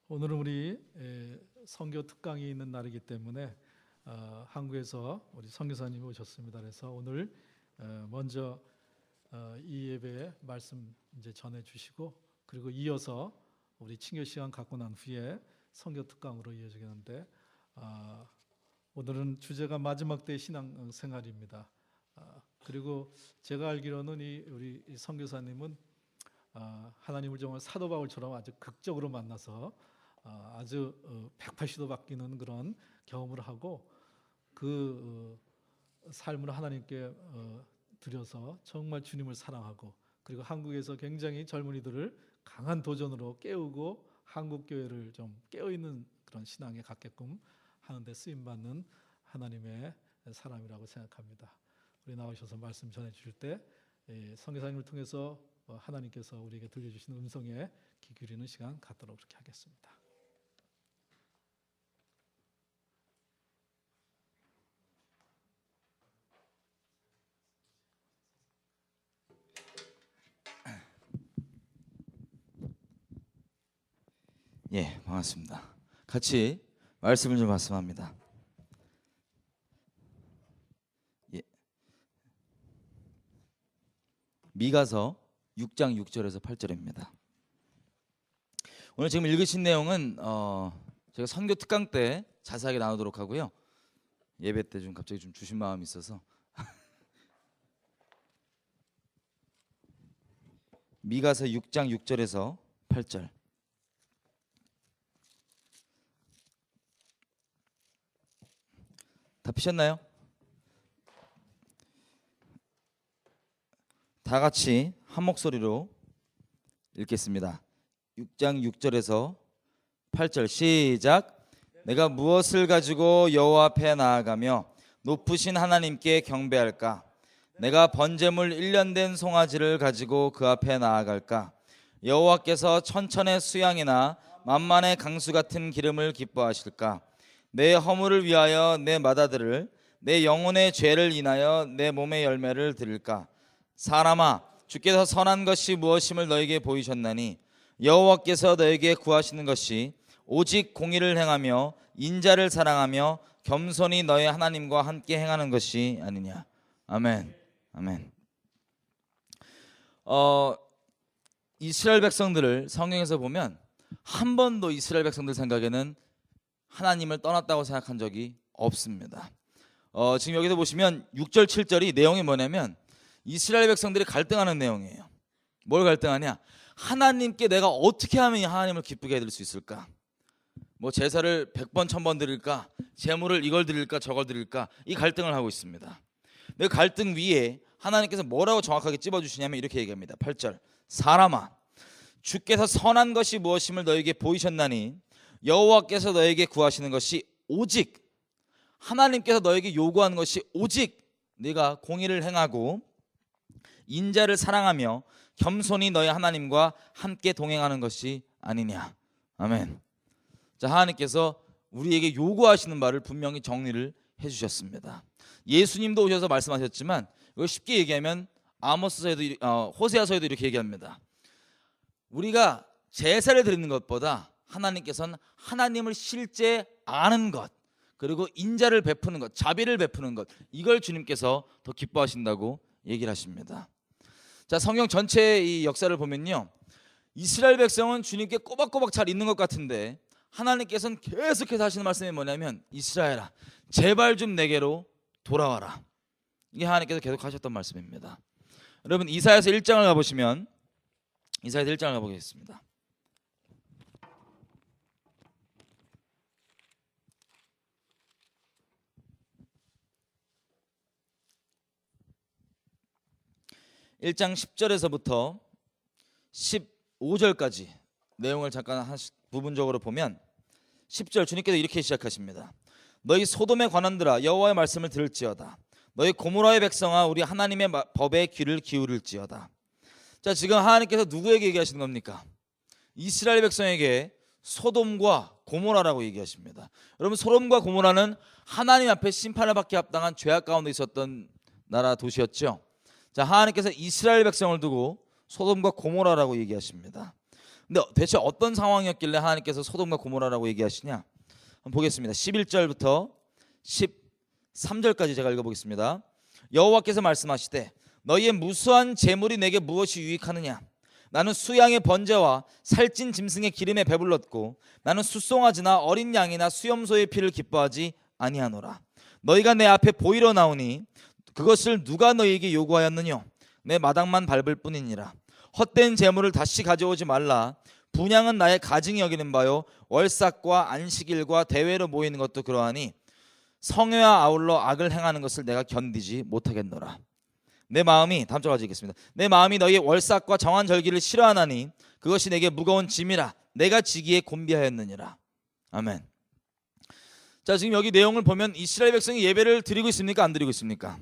오늘은 우리 선교 특강이 있는 날이기 때문에 한국에서 우리 선교사님이 오셨습니다. 그래서 오늘 먼저 이 예배에 말씀 이제 전해 주시고, 그리고 이어서 우리 친교 시간 갖고 난 후에 선교 특강으로 이어지겠는데, 오늘은 주제가 마지막 때의 신앙 생활입니다. 그리고 제가 알기로는 우리 선교사님은 하나님을 정말 사도 바울처럼 아주 극적으로 만나서 아주 180도 바뀌는 그런 경험을 하고, 그 삶을 하나님께 드려서 정말 주님을 사랑하고, 그리고 한국에서 굉장히 젊은이들을 강한 도전으로 깨우고 한국 교회를 좀 깨어있는 그런 신앙에 갖게끔 하는데 쓰임받는 하나님의 사람이라고 생각합니다. 우리 나오셔서 말씀 전해 주실 때 선교사님을 통해서 하나님께서 우리에게 들려주시는 음성에 귀 기울이는 시간 갖도록 그렇게 하겠습니다. 예, 반갑습니다. 같이 말씀을 좀 말씀합니다. 예. 미가서 6장 6절에서 8절입니다. 오늘 지금 읽으신 내용은 제가 선교 특강 때 자세하게 나누도록 하고요. 예배 때 좀 갑자기 좀 주신 마음이 있어서 미가서 6장 6절에서 8절. 다 피셨나요? 다 같이 한 목소리로 읽겠습니다. 6장 6절에서 8절 시작. 내가 무엇을 가지고 여호와 앞에 나아가며 높으신 하나님께 경배할까? 내가 번제물 1년 된 송아지를 가지고 그 앞에 나아갈까? 여호와께서 천천의 수양이나 만만의 강수 같은 기름을 기뻐하실까? 내 허물을 위하여 내 맏아들을, 내 영혼의 죄를 인하여 내 몸의 열매를 드릴까? 사람아, 주께서 선한 것이 무엇임을 너에게 보이셨나니 여호와께서 너에게 구하시는 것이 오직 공의를 행하며 인자를 사랑하며 겸손히 너의 하나님과 함께 행하는 것이 아니냐. 아멘. 아멘. 이스라엘 백성들을 성경에서 보면 한 번도 이스라엘 백성들 생각에는 하나님을 떠났다고 생각한 적이 없습니다. 지금 여기서 보시면 6절 7절이 내용이 뭐냐면 이스라엘 백성들이 갈등하는 내용이에요. 뭘 갈등하냐? 하나님께 내가 어떻게 하면 하나님을 기쁘게 해드릴 수 있을까? 뭐 제사를 100번 1000번 드릴까? 제물을 이걸 드릴까 저걸 드릴까? 이 갈등을 하고 있습니다. 그 갈등 위에 하나님께서 뭐라고 정확하게 찝어주시냐면 이렇게 얘기합니다. 8절 사람아, 주께서 선한 것이 무엇임을 너에게 보이셨나니 여호와께서 너에게 구하시는 것이 오직, 하나님께서 너에게 요구하는 것이 오직 네가 공의를 행하고 인자를 사랑하며 겸손히 너희 하나님과 함께 동행하는 것이 아니냐. 아멘. 자, 하나님께서 우리에게 요구하시는 바를 분명히 정리를 해주셨습니다. 예수님도 오셔서 말씀하셨지만 이걸 쉽게 얘기하면 아모스서에도 호세아서에도 이렇게 얘기합니다. 우리가 제사를 드리는 것보다 하나님께서는 하나님을 실제 아는 것, 그리고 인자를 베푸는 것, 자비를 베푸는 것, 이걸 주님께서 더 기뻐하신다고 얘기를 하십니다. 자, 성경 전체의 이 역사를 보면요, 이스라엘 백성은 주님께 꼬박꼬박 잘 있는 것 같은데 하나님께서는 계속해서 하시는 말씀이 뭐냐면 이스라엘아, 제발 좀 내게로 돌아와라. 이게 하나님께서 계속 하셨던 말씀입니다. 여러분, 이사야서 1장을 가보시면, 이사야서 1장을 가보겠습니다. (1장) 10절에서부터 15절까지 내용을 잠깐 부분적으로 보면 10절 주님께서 이렇게 시작하십니다. 너희 소돔의 관원들아, 여호와의 말씀을 들을지어다. 너희 고모라의 백성아, 우리 하나님의 법에 귀를 기울일지어다. 자, 지금 하나님께서 누구에게 얘기하시는 겁니까? 이스라엘 백성에게 소돔과 고모라라고 얘기하십니다. 여러분, 소돔과 고모라는 하나님 앞에 심판을 받게 합당한 죄악 가운데 있었던 나라 도시였죠. 자, 하나님께서 이스라엘 백성을 두고 소돔과 고모라라고 얘기하십니다. 근데 대체 어떤 상황이었길래 하나님께서 소돔과 고모라라고 얘기하시냐? 한번 보겠습니다. 11절부터 13절까지 제가 읽어보겠습니다. 여호와께서 말씀하시되 너희의 무수한 재물이 내게 무엇이 유익하느냐? 나는 수양의 번제와 살찐 짐승의 기름에 배불렀고 나는 숫송아지나 어린 양이나 수염소의 피를 기뻐하지 아니하노라. 너희가 내 앞에 보이러 나오니 그것을 누가 너희에게 요구하였느냐? 내 마당만 밟을 뿐이니라. 헛된 재물을 다시 가져오지 말라. 분향은 나의 가증이 여기는 바요 월삭과 안식일과 대회로 모이는 것도 그러하니 성회와 아울러 악을 행하는 것을 내가 견디지 못하겠노라. 내 마음이 다음 절 가지겠습니다. 내 마음이 너희의 월삭과 정한 절기를 싫어하나니 그것이 내게 무거운 짐이라 내가 지기에 곤비하였느니라. 아멘. 자, 지금 여기 내용을 보면 이스라엘 백성이 예배를 드리고 있습니까? 안 드리고 있습니까?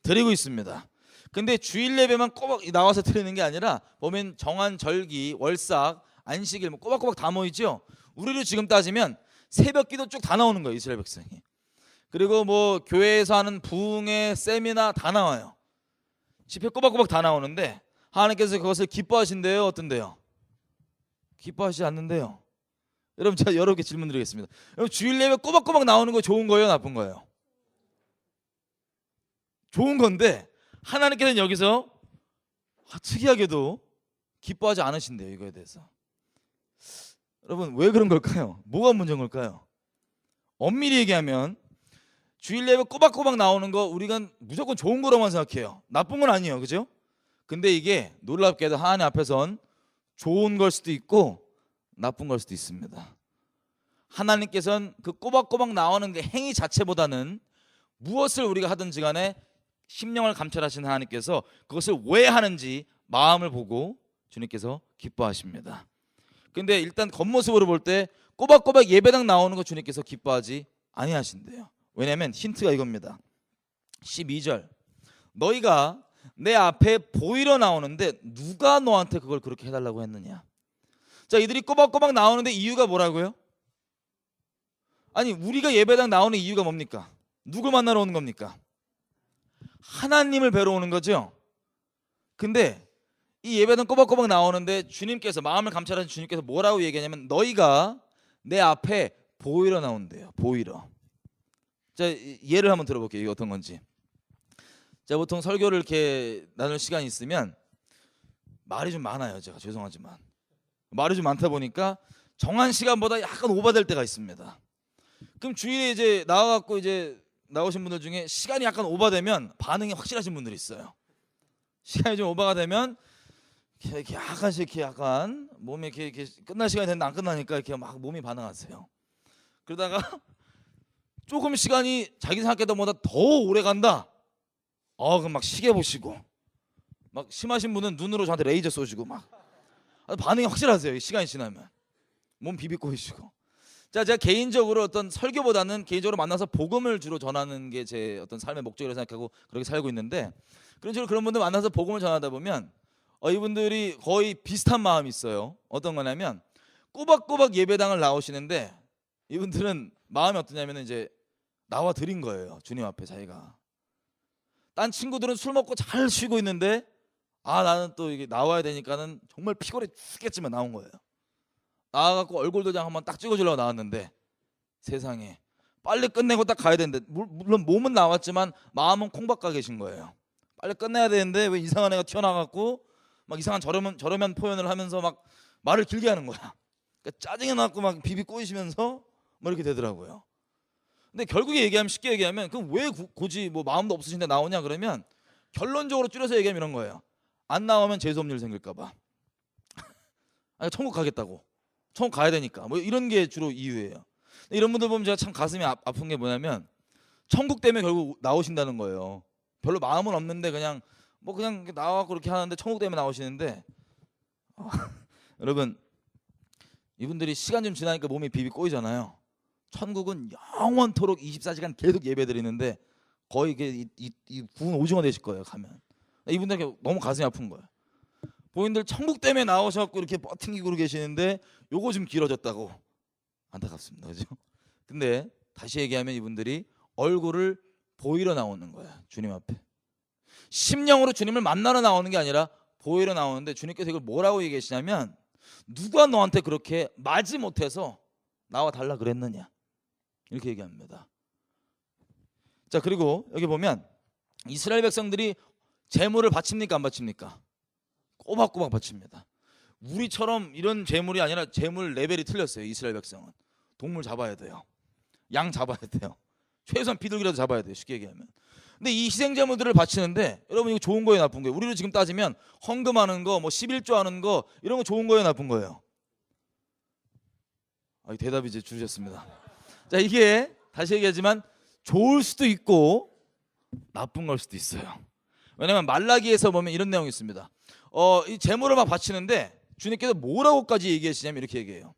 드리고 있습니다. 근데 주일 예배만 꼬박 나와서 드리는 게 아니라 보면 정한 절기, 월삭, 안식일 뭐 꼬박꼬박 다 모이죠. 우리로 지금 따지면 새벽기도 쭉 다 나오는 거예요, 이스라엘 백성이. 그리고 뭐 교회에서 하는 부흥회, 세미나 다 나와요. 집회 꼬박꼬박 다 나오는데 하나님께서 그것을 기뻐하신대요, 어떤데요? 기뻐하시지 않는데요. 여러분, 제가 여러 개 질문 드리겠습니다. 여러분, 주일 예배 꼬박꼬박 나오는 거 좋은 거예요, 나쁜 거예요? 좋은 건데 하나님께서는 여기서 특이하게도 기뻐하지 않으신대요, 이거에 대해서. 여러분, 왜 그런 걸까요? 뭐가 문제인 걸까요? 엄밀히 얘기하면 주일 예배 꼬박꼬박 나오는 거 우리가 무조건 좋은 거로만 생각해요. 나쁜 건 아니에요, 그죠? 근데 이게 놀랍게도 하나님 앞에선 좋은 걸 수도 있고 나쁜 걸 수도 있습니다. 하나님께서는 그 꼬박꼬박 나오는 그 행위 자체보다는 무엇을 우리가 하든지 간에 심령을 감찰하시는 하나님께서 그것을 왜 하는지 마음을 보고 주님께서 기뻐하십니다. 근데 일단 겉모습으로 볼 때 꼬박꼬박 예배당 나오는 거 주님께서 기뻐하지 아니하신대요. 왜냐하면 힌트가 이겁니다. 12절 너희가 내 앞에 보이러 나오는데 누가 너한테 그걸 그렇게 해달라고 했느냐? 자, 이들이 꼬박꼬박 나오는데 이유가 뭐라고요? 아니, 우리가 예배당 나오는 이유가 뭡니까? 누굴 만나러 오는 겁니까? 하나님을 뵈러 오는 거죠. 근데 이 예배당 꼬박꼬박 나오는데 주님께서, 마음을 감찰하신 주님께서 뭐라고 얘기하냐면 너희가 내 앞에 보이러 나온대요. 보이러. 자, 예를 한번 들어볼게요. 이게 어떤 건지. 자, 보통 설교를 이렇게 나눌 시간이 있으면 말이 좀 많아요. 제가 죄송하지만 말이 좀 많다 보니까 정한 시간보다 약간 오버될 때가 있습니다. 그럼 주일에 이제 나와갖고 이제 나오신 분들 중에 시간이 약간 오버되면 반응이 확실하신 분들이 있어요. 시간이 좀 오버가 되면 이렇게 약간씩 이렇게 약간 몸이 이렇게 끝날 시간이 됐는데 안 끝나니까 이렇게 막 몸이 반응하세요. 그러다가 조금 시간이 자기 생각했던 것보다 더 오래 간다. 그럼 막 시계 보시고, 막 심하신 분은 눈으로 저한테 레이저 쏘시고 막 반응이 확실하세요. 시간이 지나면 몸 비비고 계시고. 자, 제가 개인적으로 어떤 설교보다는 개인적으로 만나서 복음을 주로 전하는 게 제 어떤 삶의 목적이라고 생각하고 그렇게 살고 있는데, 그런 식으로 그런 분들 만나서 복음을 전하다 보면 이분들이 거의 비슷한 마음이 있어요. 어떤 거냐면 꼬박꼬박 예배당을 나오시는데 이분들은 마음이 어떠냐면 이제 나와 드린 거예요. 주님 앞에 자기가. 딴 친구들은 술 먹고 잘 쉬고 있는데 나는 또 이게 나와야 되니까는 정말 피곤해 죽겠지만 나온 거예요. 나와갖고 얼굴 도장 한번 딱 찍어주려고 나왔는데 세상에 빨리 끝내고 딱 가야 되는데, 물론 몸은 나왔지만 마음은 콩박가 계신 거예요. 빨리 끝내야 되는데 왜 이상한 애가 튀어나와갖고 막 이상한 저렴한 표현을 하면서 막 말을 길게 하는 거야. 그러니까 짜증이 나고 막 비비 꼬이시면서 뭐 이렇게 되더라고요. 근데 결국에 얘기하면, 쉽게 얘기하면 그럼 왜 굳이 뭐 마음도 없으신데 나오냐 그러면 결론적으로 줄여서 얘기하면 이런 거예요. 안 나오면 재수없는 일 생길까 봐. 아니, 천국 가겠다고. 천국 가야 되니까. 뭐 이런 게 주로 이유예요. 이런 분들 보면 제가 참 가슴이 아픈 게 뭐냐면 천국 때문에 결국 나오신다는 거예요. 별로 마음은 없는데 그냥 나와서 그렇게 하는데 천국 때문에 나오시는데 여러분, 이분들이 시간 좀 지나니까 몸이 비비 꼬이잖아요. 천국은 영원토록 24시간 계속 예배드리는데 거의 이 구운 오징어 되실 거예요, 가면. 이분들에게 너무 가슴이 아픈 거예요. 본인들 천국 때문에 나오셔서 이렇게 버팅기고 계시는데 요거 좀 길어졌다고. 안타깝습니다, 그죠? 근데 다시 얘기하면 이분들이 얼굴을 보이러 나오는 거예요, 주님 앞에. 심령으로 주님을 만나러 나오는 게 아니라 보이러 나오는데, 주님께서 이걸 뭐라고 얘기하시냐면 누가 너한테 그렇게 마지 못해서 나와 달라 그랬느냐 이렇게 얘기합니다. 자, 그리고 여기 보면 이스라엘 백성들이 제물을 바칩니까 안 바칩니까? 꼬박꼬박 바칩니다. 우리처럼 이런 제물이 아니라 제물 레벨이 틀렸어요. 이스라엘 백성은 동물 잡아야 돼요. 양 잡아야 돼요. 최소한 비둘기라도 잡아야 돼요. 쉽게 얘기하면. 근데 이 희생 제물들을 바치는데 여러분 이거 좋은 거예요, 나쁜 거예요? 우리로 지금 따지면 헌금하는 거, 뭐 11조 하는 거 이런 거 좋은 거예요, 나쁜 거예요? 대답이 이제 줄으셨습니다. 자, 이게 다시 얘기하지만 좋을 수도 있고 나쁜 걸 수도 있어요. 왜냐면 말라기에서 보면 이런 내용이 있습니다. 이 제물을 막 바치는데 주님께서 뭐라고까지 얘기하시냐면 이렇게 얘기해요.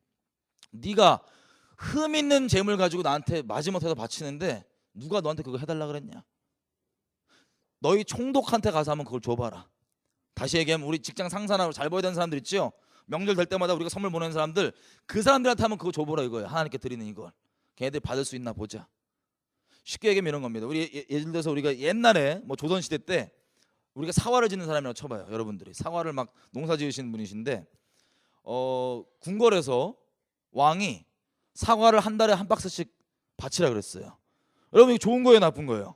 네가 흠 있는 제물 가지고 나한테 마지못해서 바치는데 누가 너한테 그거 해달라 그랬냐? 너희 총독한테 가서 한번 그걸 줘봐라. 다시 얘기하면 우리 직장 상사나 잘 보여야 되는 사람들 있죠? 명절 될 때마다 우리가 선물 보내는 사람들, 그 사람들한테 한번 그거 줘보라 이거예요. 하나님께 드리는 이걸. 걔네들 받을 수 있나 보자. 쉽게 얘기하면 이런 겁니다. 우리 예를 들어서 우리가 옛날에 뭐 조선시대 때 우리가 사활을 짓는 사람이라고 쳐봐요. 여러분들이 사활을 막 농사 지으시는 분이신데 궁궐에서 왕이 사과를 한 달에 한 박스씩 바치라 그랬어요. 여러분 이거 좋은 거예요, 나쁜 거예요?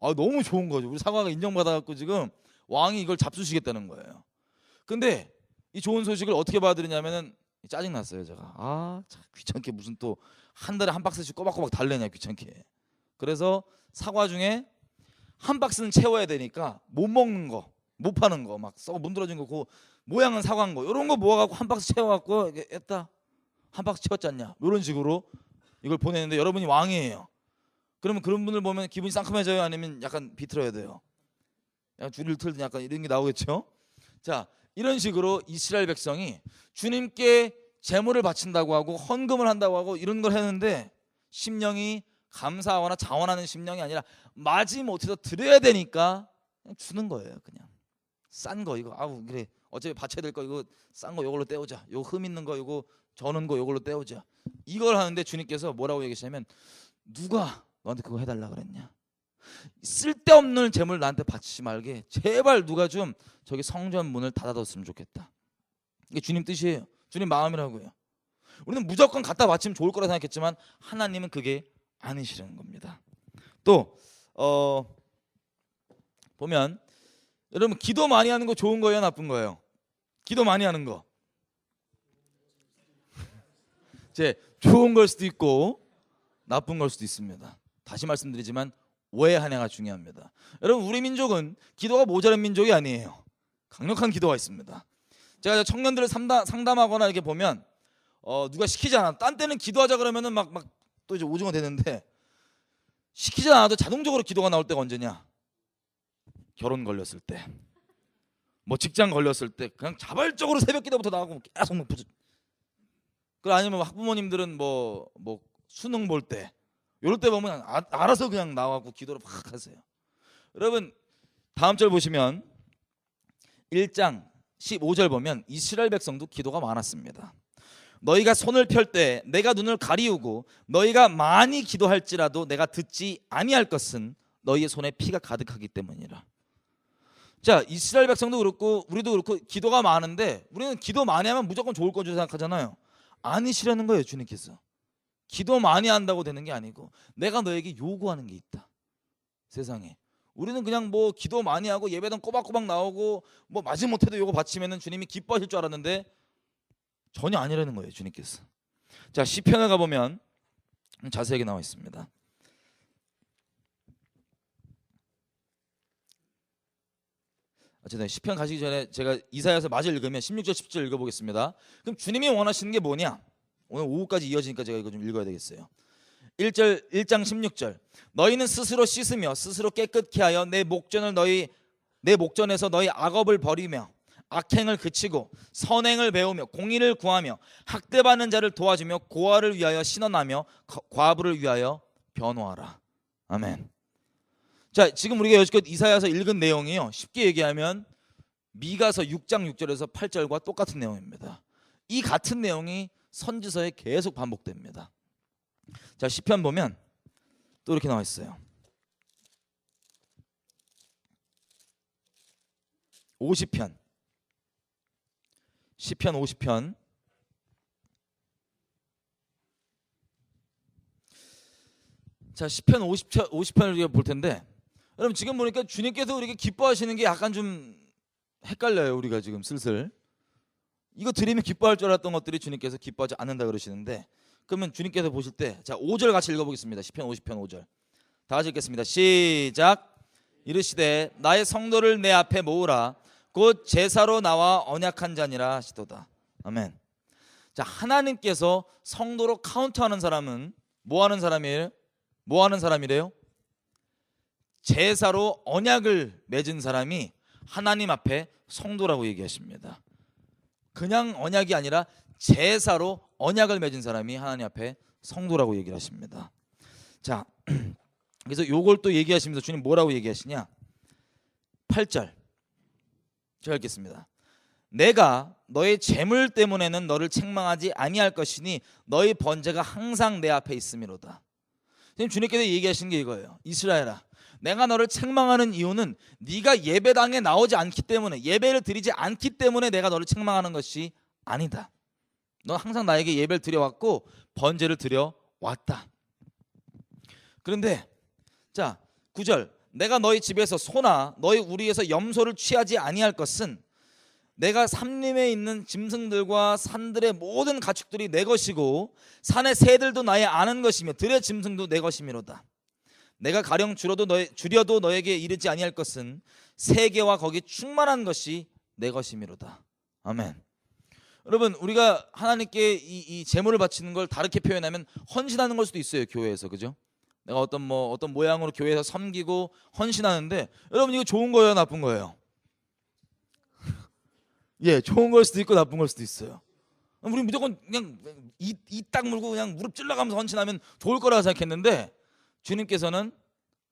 너무 좋은 거죠. 우리 사과가 인정받아갖고 지금 왕이 이걸 잡수시겠다는 거예요. 근데 이 좋은 소식을 어떻게 받아들이냐면은 짜증 났어요. 제가 참 귀찮게 무슨 또 한 달에 한 박스씩 꼬박꼬박 달래냐 귀찮게. 그래서 사과 중에 한 박스는 채워야 되니까 못 먹는 거, 못 파는 거, 막 썩어 문드러진 거, 그 모양은 사과인 거 이런 거 모아갖고 한 박스 채워갖고 했다. 한 박스 채웠지 않냐? 이런 식으로 이걸 보내는데 여러분이 왕이에요. 그러면 그런 분을 보면 기분이 상큼해져요? 아니면 약간 비틀어야 돼요? 약간 줄을 틀든 약간 이런 게 나오겠죠? 자, 이런 식으로 이스라엘 백성이 주님께 제물을 바친다고 하고 헌금을 한다고 하고 이런 걸 했는데 심령이 감사하거나 자원하는 심령이 아니라 마지못해서 드려야 되니까 그냥 주는 거예요. 그냥 싼 거 이거 그래 어차피 바쳐야 될 거 이거 싼 거 이걸로 때우자. 요 흠 있는 거 이거 저는 거 이걸로 때우자. 이걸 하는데 주님께서 뭐라고 얘기하시냐면 누가 너한테 그거 해달라 그랬냐? 쓸데없는 재물 나한테 바치지 말게 제발 누가 좀 저기 성전 문을 닫아뒀으면 좋겠다. 이게 주님 뜻이에요. 주님 마음이라고요. 우리는 무조건 갖다 바치면 좋을 거라 생각했지만 하나님은 그게 아니시라는 겁니다. 또 보면 여러분 기도 많이 하는 거 좋은 거예요, 나쁜 거예요? 기도 많이 하는 거 좋은 걸 수도 있고 나쁜 걸 수도 있습니다. 다시 말씀드리지만 오해 한해가 중요합니다. 여러분 우리 민족은 기도가 모자란 민족이 아니에요. 강력한 기도가 있습니다. 제가 청년들을 상담하거나 이렇게 보면 누가 시키지 않아. 딴 때는 기도하자 그러면은 막 또 이제 오징어 되는데 시키지 않아도 자동적으로 기도가 나올 때가 언제냐? 결혼 걸렸을 때, 뭐 직장 걸렸을 때 그냥 자발적으로 새벽 기도부터 나가고 계속 뭐 그 아니면 학부모님들은 뭐 수능 볼 때 이럴 때 보면 알아서 그냥 나와고 기도를 막 하세요. 여러분 다음 절 보시면 1장 15절 보면 이스라엘 백성도 기도가 많았습니다. 너희가 손을 펼 때 내가 눈을 가리우고 너희가 많이 기도할지라도 내가 듣지 아니할 것은 너희의 손에 피가 가득하기 때문이라. 자, 이스라엘 백성도 그렇고 우리도 그렇고 기도가 많은데 우리는 기도 많이 하면 무조건 좋을 건 줄 생각하잖아요. 아니시라는 거예요. 주님께서 기도 많이 한다고 되는 게 아니고 내가 너에게 요구하는 게 있다. 세상에 우리는 그냥 뭐 기도 많이 하고 예배당 꼬박꼬박 나오고 뭐 마지못해도 요거 바치면은 주님이 기뻐하실 줄 알았는데 전혀 아니라는 거예요. 주님께서. 자, 시편에 가보면 자세하게 나와 있습니다. 어쨌든 시편 가시기 전에 제가 이사야서 마저 읽으면 16절 17절 읽어보겠습니다. 그럼 주님이 원하시는 게 뭐냐? 오늘 오후까지 이어지니까 제가 이거 좀 읽어야 되겠어요. 1장 16절 너희는 스스로 씻으며 스스로 깨끗게 하여 내 목전에서 너희 악업을 버리며 악행을 그치고 선행을 배우며 공의를 구하며 학대받는 자를 도와주며 고아를 위하여 신원하며 과부를 위하여 변호하라. 아멘. 자, 지금 우리가 여지껏 이사야서 읽은 내용이요, 쉽게 얘기하면 미가서 6장 6절에서 8절과 똑같은 내용입니다. 이 같은 내용이 선지서에 계속 반복됩니다. 자, 시편 보면 또 이렇게 나와 있어요. 50편 시편 50편. 자, 시편 50편을 우리가 볼 텐데, 여러분 지금 보니까 주님께서 우리에게 기뻐하시는 게 약간 좀 헷갈려요. 우리가 지금 슬슬 이거 드리면 기뻐할 줄 알았던 것들이 주님께서 기뻐하지 않는다 그러시는데, 그러면 주님께서 보실 때, 자 5절 같이 읽어보겠습니다. 시편 50편 5절 다 같이 읽겠습니다. 시작. 이르시되 나의 성도를 내 앞에 모으라. 곧 제사로 나와 언약한 자니라 하시도다. 아멘. 자, 하나님께서 성도로 카운트하는 사람은 뭐 하는 사람이에요? 뭐 하는 사람이래요? 제사로 언약을 맺은 사람이 하나님 앞에 성도라고 얘기하십니다. 그냥 언약이 아니라 제사로 언약을 맺은 사람이 하나님 앞에 성도라고 얘기를 하십니다. 자, 그래서 요걸 또 얘기하시면서 주님 뭐라고 얘기하시냐? 8절 제가 읽겠습니다. 내가 너의 재물 때문에는 너를 책망하지 아니할 것이니 너의 번제가 항상 내 앞에 있음이로다. 지금 주님께서 얘기하시는 게 이거예요. 이스라엘아, 내가 너를 책망하는 이유는 네가 예배당에 나오지 않기 때문에, 예배를 드리지 않기 때문에 내가 너를 책망하는 것이 아니다. 너 항상 나에게 예배를 드려왔고 번제를 드려왔다. 그런데 자 9절, 내가 너희 집에서 소나 너희 우리에서 염소를 취하지 아니할 것은 내가 산림에 있는 짐승들과 산들의 모든 가축들이 내 것이고 산의 새들도 나의 아는 것이며 들의 짐승도 내 것이미로다. 내가 가령 줄여도 너에게 이르지 아니할 것은 세계와 거기 충만한 것이 내 것이미로다. 아멘. 여러분, 우리가 하나님께 이 제물을 바치는 걸 다르게 표현하면 헌신하는 걸 수도 있어요. 교회에서, 그죠? 내가 어떤 모양으로 교회에서 섬기고 헌신하는데, 여러분 이거 좋은 거예요, 나쁜 거예요? 예, 좋은 걸 수도 있고 나쁜 걸 수도 있어요. 우리 무조건 그냥 이 딱 물고 그냥 무릎 찔러가면서 헌신하면 좋을 거라 생각했는데 주님께서는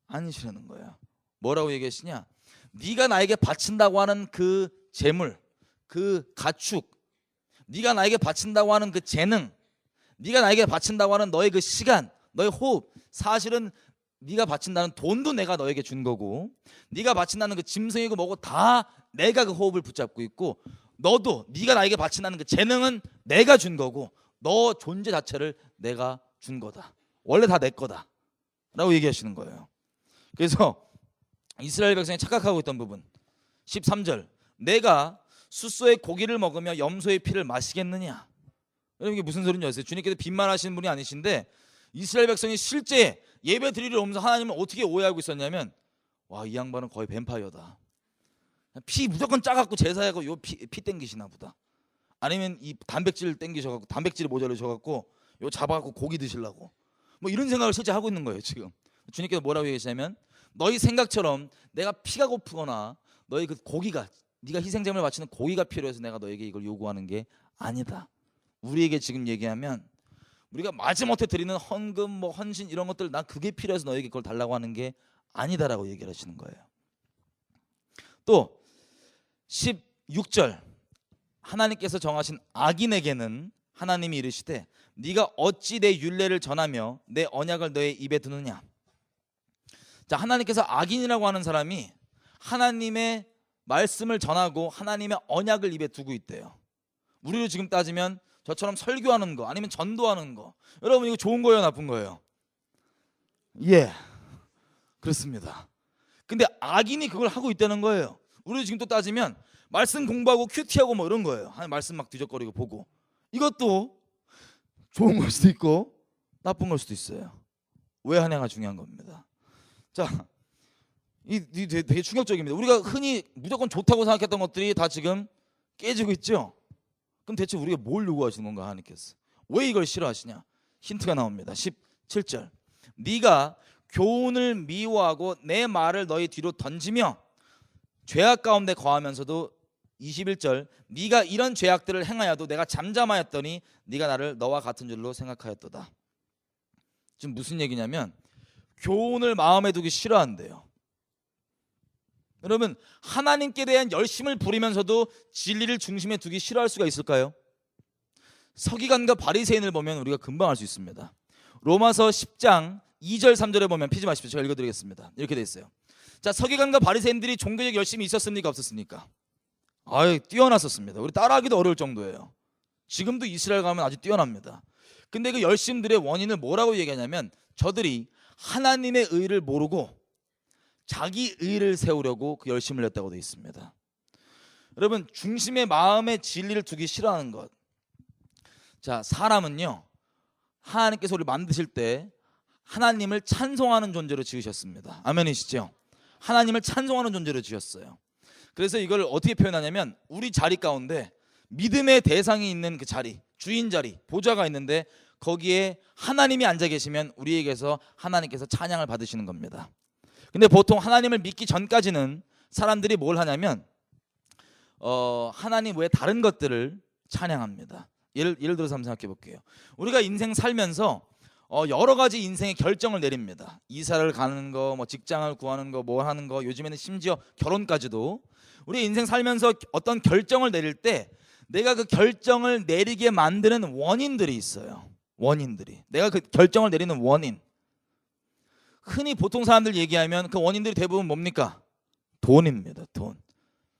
아니시라는 거예요. 뭐라고 얘기하시냐? 네가 나에게 바친다고 하는 그 재물, 그 가축, 네가 나에게 바친다고 하는 그 재능, 네가 나에게 바친다고 하는 너의 그 시간, 너의 호흡, 사실은 네가 바친다는 돈도 내가 너에게 준 거고, 네가 바친다는 그 짐승이고 뭐고 다 내가 그 호흡을 붙잡고 있고, 너도 네가 나에게 바친다는 그 재능은 내가 준 거고, 너 존재 자체를 내가 준 거다. 원래 다 내 거다 라고 얘기하시는 거예요. 그래서 이스라엘 백성이 착각하고 있던 부분 13절, 내가 숫소의 고기를 먹으며 염소의 피를 마시겠느냐. 여러분 이게 무슨 소리인지 아세요? 주님께서 빈말하시는 분이 아니신데 이스라엘 백성이 실제 예배 드리러 오면서 하나님을 어떻게 오해하고 있었냐면, 와, 이 양반은 거의 뱀파이어다. 피 무조건 짜갖고 제사하고 요 피 땡기시나 보다. 아니면 이 단백질 땡기셔갖고 단백질이 모자르셔갖고 요 잡아갖고 고기 드시려고, 뭐 이런 생각을 실제 하고 있는 거예요. 지금 주님께서 뭐라고 얘기하시냐면, 너희 생각처럼 내가 피가 고프거나 너희 그 고기가, 네가 희생제물 바치는 고기가 필요해서 내가 너에게 이걸 요구하는 게 아니다. 우리에게 지금 얘기하면 우리가 마지못해 드리는 헌금, 뭐 헌신 이런 것들, 난 그게 필요해서 너에게 그걸 달라고 하는 게 아니다라고 얘기를 하시는 거예요. 또 16절, 하나님께서 정하신 악인에게는 하나님이 이르시되 네가 어찌 내 율례를 전하며 내 언약을 너의 입에 두느냐. 자, 하나님께서 악인이라고 하는 사람이 하나님의 말씀을 전하고 하나님의 언약을 입에 두고 있대요. 우리로 지금 따지면 저처럼 설교하는 거 아니면 전도하는 거, 여러분 이거 좋은 거예요, 나쁜 거예요? 예, 그렇습니다. 근데 악인이 그걸 하고 있다는 거예요. 우리 지금 또 따지면 말씀 공부하고 큐티하고 뭐 이런 거예요. 하나님 말씀 막 뒤적거리고 보고, 이것도 좋은 걸 수도 있고 나쁜 걸 수도 있어요. 왜 하냐가 중요한 겁니다. 자, 이 되게 충격적입니다. 우리가 흔히 무조건 좋다고 생각했던 것들이 다 지금 깨지고 있죠. 그럼 대체 우리가 뭘 요구하시는 건가, 하나님께서? 왜 이걸 싫어하시냐? 힌트가 나옵니다. 17절, 네가 교훈을 미워하고 내 말을 너희 뒤로 던지며 죄악 가운데 거하면서도 21절, 네가 이런 죄악들을 행하여도 내가 잠잠하였더니 네가 나를 너와 같은 줄로 생각하였도다. 지금 무슨 얘기냐면 교훈을 마음에 두기 싫어한대요. 여러분, 하나님께 대한 열심을 부리면서도 진리를 중심에 두기 싫어할 수가 있을까요? 서기관과 바리새인을 보면 우리가 금방 알 수 있습니다. 로마서 10장 2절 3절에 보면, 피지 마십시오. 제가 읽어드리겠습니다. 이렇게 돼 있어요. 자, 서기관과 바리새인들이 종교적 열심이 있었습니까, 없었습니까? 아유, 뛰어났었습니다. 우리 따라하기도 어려울 정도예요. 지금도 이스라엘 가면 아주 뛰어납니다. 근데 그 열심들의 원인을 뭐라고 얘기하냐면 저들이 하나님의 의를 모르고 자기 의를 세우려고 그 열심을 냈다고 되어 있습니다. 여러분, 중심의 마음의 진리를 두기 싫어하는 것. 자, 사람은요, 하나님께서 우리를 만드실 때 하나님을 찬송하는 존재로 지으셨습니다. 아멘이시죠? 하나님을 찬송하는 존재로 지었어요. 그래서 이걸 어떻게 표현하냐면 우리 자리 가운데 믿음의 대상이 있는 그 자리, 주인 자리, 보좌가 있는데 거기에 하나님이 앉아 계시면 우리에게서 하나님께서 찬양을 받으시는 겁니다. 근데 보통 하나님을 믿기 전까지는 사람들이 뭘 하냐면 하나님 외에 다른 것들을 찬양합니다. 예를 들어서 한번 생각해 볼게요. 우리가 인생 살면서 여러 가지 인생의 결정을 내립니다. 이사를 가는 거, 뭐 직장을 구하는 거, 뭐 하는 거, 요즘에는 심지어 결혼까지도 우리 인생 살면서 어떤 결정을 내릴 때 내가 그 결정을 내리게 만드는 원인들이 있어요. 원인들이. 내가 그 결정을 내리는 원인. 흔히 보통 사람들 얘기하면 그 원인들이 대부분 뭡니까? 돈입니다. 돈.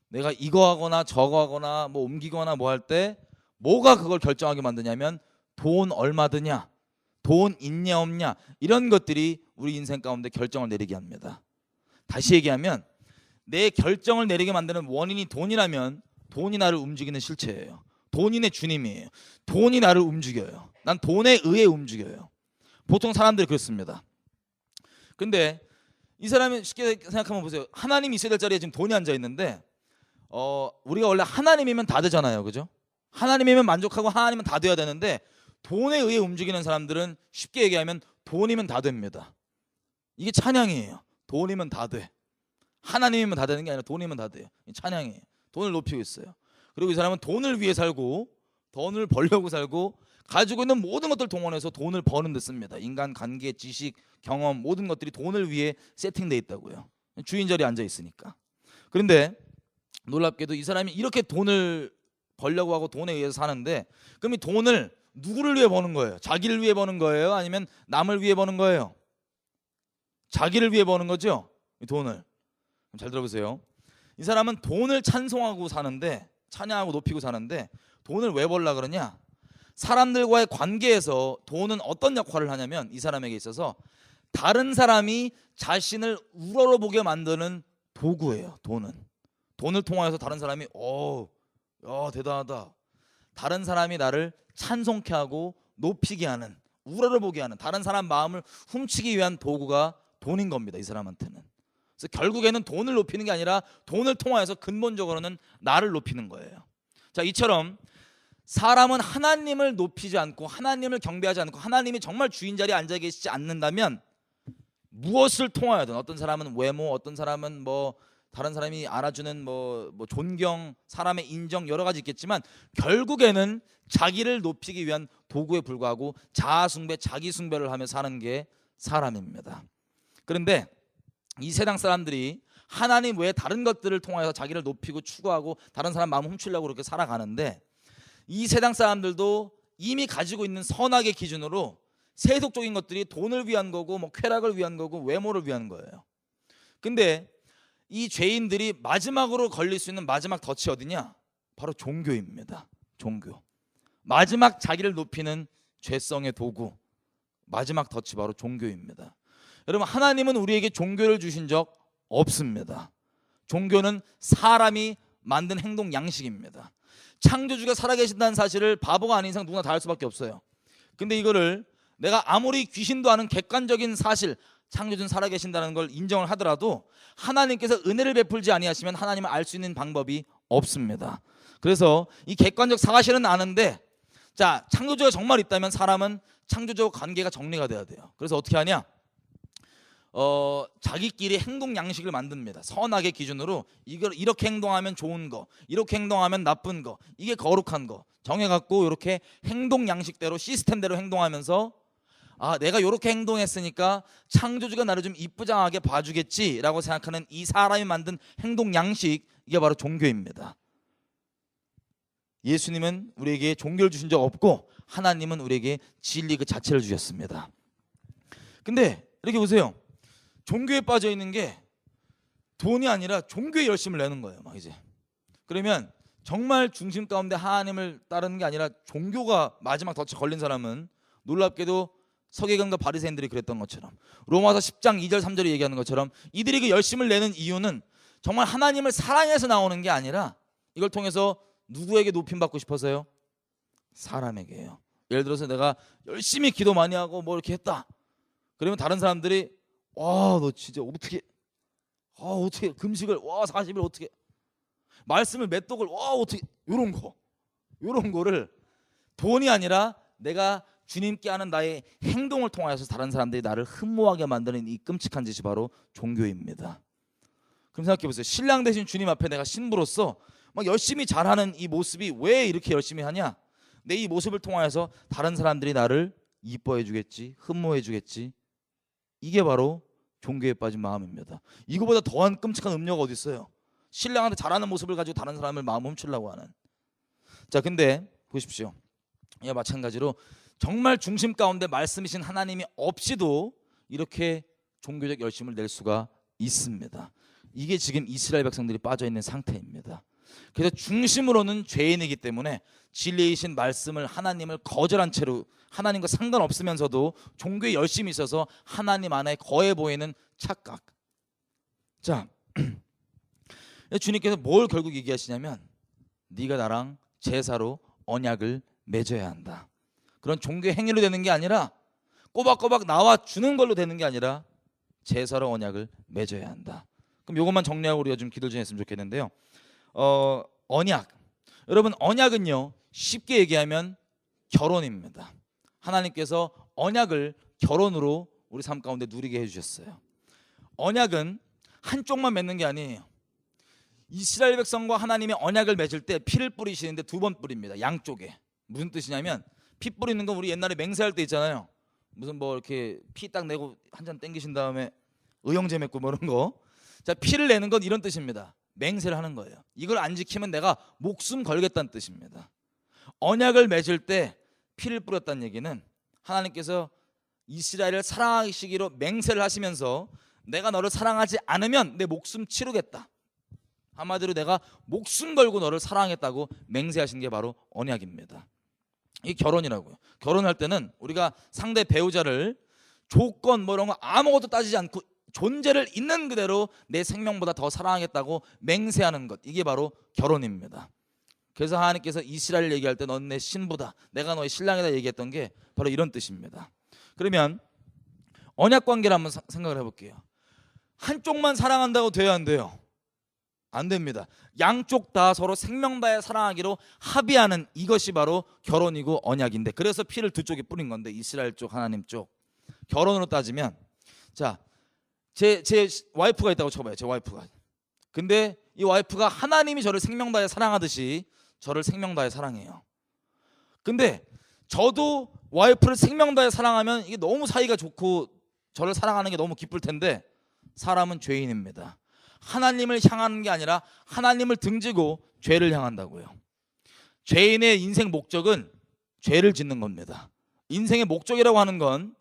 내가 이거 하거나 저거 하거나 뭐 옮기거나 뭐 할 때 뭐가 그걸 결정하게 만드냐면 돈 얼마 드냐, 돈 있냐 없냐, 이런 것들이 우리 인생 가운데 결정을 내리게 합니다. 다시 얘기하면 내 결정을 내리게 만드는 원인이 돈이라면 돈이 나를 움직이는 실체예요. 돈이 내 주님이에요. 돈이 나를 움직여요. 난 돈에 의해 움직여요. 보통 사람들이 그렇습니다. 근데 이 사람이 쉽게 생각하면 보세요. 하나님이 있어야 될 자리에 지금 돈이 앉아 있는데 우리가 원래 하나님이면 다 되잖아요. 그죠? 하나님이면 만족하고 하나님은 다 돼야 되는데 돈에 의해 움직이는 사람들은 쉽게 얘기하면 돈이면 다 됩니다. 이게 찬양이에요. 돈이면 다 돼. 하나님이면 다 되는 게 아니라 돈이면 다 돼요. 찬양이에요. 돈을 높이고 있어요. 그리고 이 사람은 돈을 위해 살고 돈을 벌려고 살고 가지고 있는 모든 것들 동원해서 돈을 버는 데 씁니다. 인간 관계, 지식, 경험 모든 것들이 돈을 위해 세팅되어 있다고요. 주인 자리에 앉아 있으니까. 그런데 놀랍게도 이 사람이 이렇게 돈을 벌려고 하고 돈에 의해서 사는데 그럼 이 돈을 누구를 위해 버는 거예요? 자기를 위해 버는 거예요? 아니면 남을 위해 버는 거예요? 자기를 위해 버는 거죠? 이 돈을. 잘 들어보세요. 이 사람은 돈을 찬송하고 사는데 찬양하고 높이고 사는데 돈을 왜 벌라 그러냐? 사람들과의 관계에서 돈은 어떤 역할을 하냐면 이 사람에게 있어서 다른 사람이 자신을 우러러보게 만드는 도구예요. 돈을 통하여서 다른 사람이 야 대단하다. 다른 사람이 나를 찬송케 하고 높이게 하는, 우러러보게 하는, 다른 사람 마음을 훔치기 위한 도구가 돈인 겁니다. 이 사람한테는. 그래서 결국에는 돈을 높이는 게 아니라 돈을 통하여서 근본적으로는 나를 높이는 거예요. 자, 이처럼 사람은 하나님을 높이지 않고 하나님을 경배하지 않고 하나님이 정말 주인 자리에 앉아 계시지 않는다면 무엇을 통하여든, 어떤 사람은 외모, 어떤 사람은 뭐 다른 사람이 알아주는 뭐 존경, 사람의 인정 여러 가지 있겠지만 결국에는 자기를 높이기 위한 도구에 불과하고 자아숭배, 자기숭배를 하며 사는 게 사람입니다. 그런데 이 세상 사람들이 하나님 외에 다른 것들을 통하여서 자기를 높이고 추구하고 다른 사람 마음을 훔치려고 그렇게 살아가는데 이 세상 사람들도 이미 가지고 있는 선악의 기준으로 세속적인 것들이 돈을 위한 거고 뭐 쾌락을 위한 거고 외모를 위한 거예요. 근데 이 죄인들이 마지막으로 걸릴 수 있는 마지막 덫이 어디냐? 바로 종교입니다. 종교. 마지막 자기를 높이는 죄성의 도구, 마지막 덫이 바로 종교입니다. 여러분, 하나님은 우리에게 종교를 주신 적 없습니다. 종교는 사람이 만든 행동 양식입니다. 창조주가 살아계신다는 사실을 바보가 아닌 이상 누구나 다 알 수밖에 없어요. 근데 이거를 내가 아무리 귀신도 아는 객관적인 사실, 창조주는 살아계신다는 걸 인정을 하더라도 하나님께서 은혜를 베풀지 아니하시면 하나님을 알 수 있는 방법이 없습니다. 그래서 이 객관적 사실은 아는데, 자, 창조주가 정말 있다면 사람은 창조주와 관계가 정리가 돼야 돼요. 그래서 어떻게 하냐? 자기끼리 행동 양식을 만듭니다. 선악의 기준으로 이걸 이렇게 행동하면 좋은 거, 이렇게 행동하면 나쁜 거, 이게 거룩한 거 정해갖고 이렇게 행동 양식대로 시스템대로 행동하면서 내가 이렇게 행동했으니까 창조주가 나를 좀 이쁘장하게 봐주겠지라고 생각하는 이 사람이 만든 행동 양식, 이게 바로 종교입니다. 예수님은 우리에게 종교를 주신 적 없고 하나님은 우리에게 진리 그 자체를 주셨습니다. 근데 이렇게 보세요. 종교에 빠져 있는 게 돈이 아니라 종교에 열심을 내는 거예요. 막 이제 그러면 정말 중심 가운데 하나님을 따르는 게 아니라 종교가 마지막 덫에 걸린 사람은 놀랍게도 서기관과 바리새인들이 그랬던 것처럼 로마서 10장 2절 3절이 얘기하는 것처럼 이들이 그 열심을 내는 이유는 정말 하나님을 사랑해서 나오는 게 아니라 이걸 통해서 누구에게 높임받고 싶어서요? 사람에게요. 예를 들어서 내가 열심히 기도 많이 하고 뭐 이렇게 했다. 그러면 다른 사람들이 와 너 진짜 어떻게 금식을 40일 어떻게 말씀을 몇 독을 어떻게 요런 거를 돈이 아니라 내가 주님께 하는 나의 행동을 통하여서 다른 사람들이 나를 흠모하게 만드는 이 끔찍한 짓이 바로 종교입니다. 그럼 생각해 보세요. 신랑 대신 주님 앞에 내가 신부로서 막 열심히 잘하는 이 모습이 왜 이렇게 열심히 하냐? 내 이 모습을 통하여서 다른 사람들이 나를 이뻐해 주겠지, 흠모해 주겠지. 이게 바로 종교에 빠진 마음입니다. 이거보다 더한 끔찍한 음료가 어디 있어요? 신랑한테 잘하는 모습을 가지고 다른 사람을 마음 훔치려고 하는. 자, 근데 보십시오. 이와 마찬가지로 정말 중심 가운데 말씀이신 하나님이 없이도 이렇게 종교적 열심을 낼 수가 있습니다. 이게 지금 이스라엘 백성들이 빠져 있는 상태입니다. 그래서 중심으로는 죄인이기 때문에 진리이신 말씀을 하나님을 거절한 채로 하나님과 상관없으면서도 종교에 열심히 있어서 하나님 안에 거해 보이는 착각. 자, 주님께서 뭘 결국 얘기하시냐면 네가 나랑 제사로 언약을 맺어야 한다. 그런 종교 행위로 되는 게 아니라 꼬박꼬박 나와 주는 걸로 되는 게 아니라 제사로 언약을 맺어야 한다. 그럼 이것만 정리하고 우리가 좀 기도 좀 했으면 좋겠는데요. 언약. 여러분, 언약은요 쉽게 얘기하면 결혼입니다. 하나님께서 언약을 결혼으로 우리 삶 가운데 누리게 해주셨어요. 언약은 한쪽만 맺는 게 아니에요. 이스라엘 백성과 하나님의 언약을 맺을 때 피를 뿌리시는데 2번 뿌립니다. 양쪽에. 무슨 뜻이냐면 피 뿌리는 건 우리 옛날에 맹세할 때 있잖아요. 무슨 뭐 이렇게 피 딱 내고 한 잔 땡기신 다음에 의형제 맺고 뭐 이런 거. 자, 피를 내는 건 이런 뜻입니다. 맹세를 하는 거예요. 이걸 안 지키면 내가 목숨 걸겠다는 뜻입니다. 언약을 맺을 때 피를 뿌렸다는 얘기는 하나님께서 이스라엘을 사랑하시기로 맹세를 하시면서 내가 너를 사랑하지 않으면 내 목숨 치르겠다. 한마디로 내가 목숨 걸고 너를 사랑하겠다고 맹세하신 게 바로 언약입니다. 이게 결혼이라고요. 결혼할 때는 우리가 상대 배우자를 조건 뭐 이런 거 아무것도 따지지 않고 존재를 있는 그대로 내 생명보다 더 사랑하겠다고 맹세하는 것, 이게 바로 결혼입니다. 그래서 하나님께서 이스라엘 얘기할 때 넌 내 신부다, 내가 너의 신랑이다 얘기했던 게 바로 이런 뜻입니다. 그러면 언약 관계를 한번 생각을 해볼게요. 한쪽만 사랑한다고 돼야 안 돼요? 안 됩니다. 양쪽 다 서로 생명 다해 사랑하기로 합의하는 이것이 바로 결혼이고 언약인데, 그래서 피를 두 쪽에 뿌린 건데 이스라엘 쪽 하나님 쪽. 결혼으로 따지면 자, 제 와이프가 있다고 쳐봐요. 제 와이프가. 근데 이 와이프가 하나님이 저를 생명 다해 사랑하듯이 저를 생명 다해 사랑해요. 근데 저도 와이프를 생명 다해 사랑하면 이게 너무 사이가 좋고 저를 사랑하는 게 너무 기쁠 텐데 사람은 죄인입니다. 하나님을 향하는 게 아니라 하나님을 등지고 죄를 향한다고요. 죄인의 인생 목적은 죄를 짓는 겁니다. 인생의 목적이라고 하는 건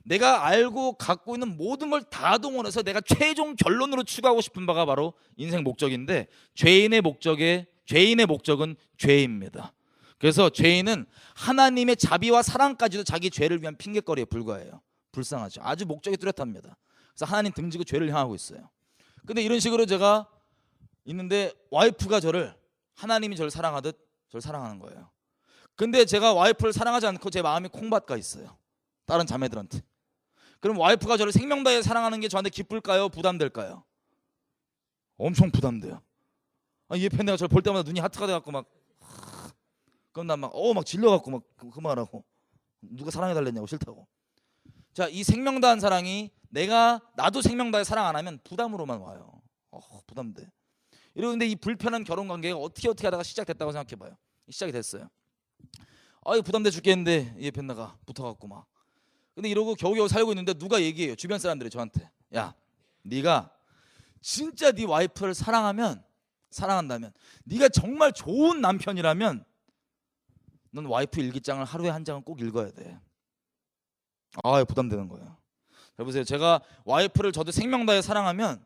내가 알고 갖고 있는 모든 걸 다 동원해서 내가 최종 결론으로 추구하고 싶은 바가 바로 인생 목적인데, 죄인의 목적은 죄입니다. 그래서 죄인은 하나님의 자비와 사랑까지도 자기 죄를 위한 핑계거리에 불과해요. 불쌍하죠. 아주 목적이 뚜렷합니다. 그래서 하나님 등지고 죄를 향하고 있어요. 근데 이런 식으로 제가 있는데 와이프가 하나님이 저를 사랑하듯 저를 사랑하는 거예요. 근데 제가 와이프를 사랑하지 않고 제 마음이 콩밭가 있어요. 다른 자매들한테. 그럼 와이프가 저를 생명 다해 사랑하는 게 저한테 기쁠까요? 부담될까요? 엄청 부담돼요. 이 옆에 내가 저를 볼 때마다 눈이 하트가 돼갖고 막 그럼 난 막 질려갖고 막 그만하고 누가 사랑해달랬냐고 싫다고. 자, 이 생명 다한 사랑이 나도 생명 다해 사랑 안 하면 부담으로만 와요. 부담돼. 이러는데 이 불편한 결혼 관계가 어떻게 하다가 시작됐다고 생각해봐요. 시작이 됐어요. 이거 부담돼 죽겠는데 이 옆에 나가 붙어갖고 막. 근데 이러고 겨우겨우 살고 있는데 누가 얘기해요. 주변 사람들이 저한테. 야, 네가 진짜 네 와이프를 사랑한다면, 네가 정말 좋은 남편이라면 넌 와이프 일기장을 하루에 한 장은 꼭 읽어야 돼. 부담되는 거예요. 여보세요. 제가 와이프를 저도 생명 다해 사랑하면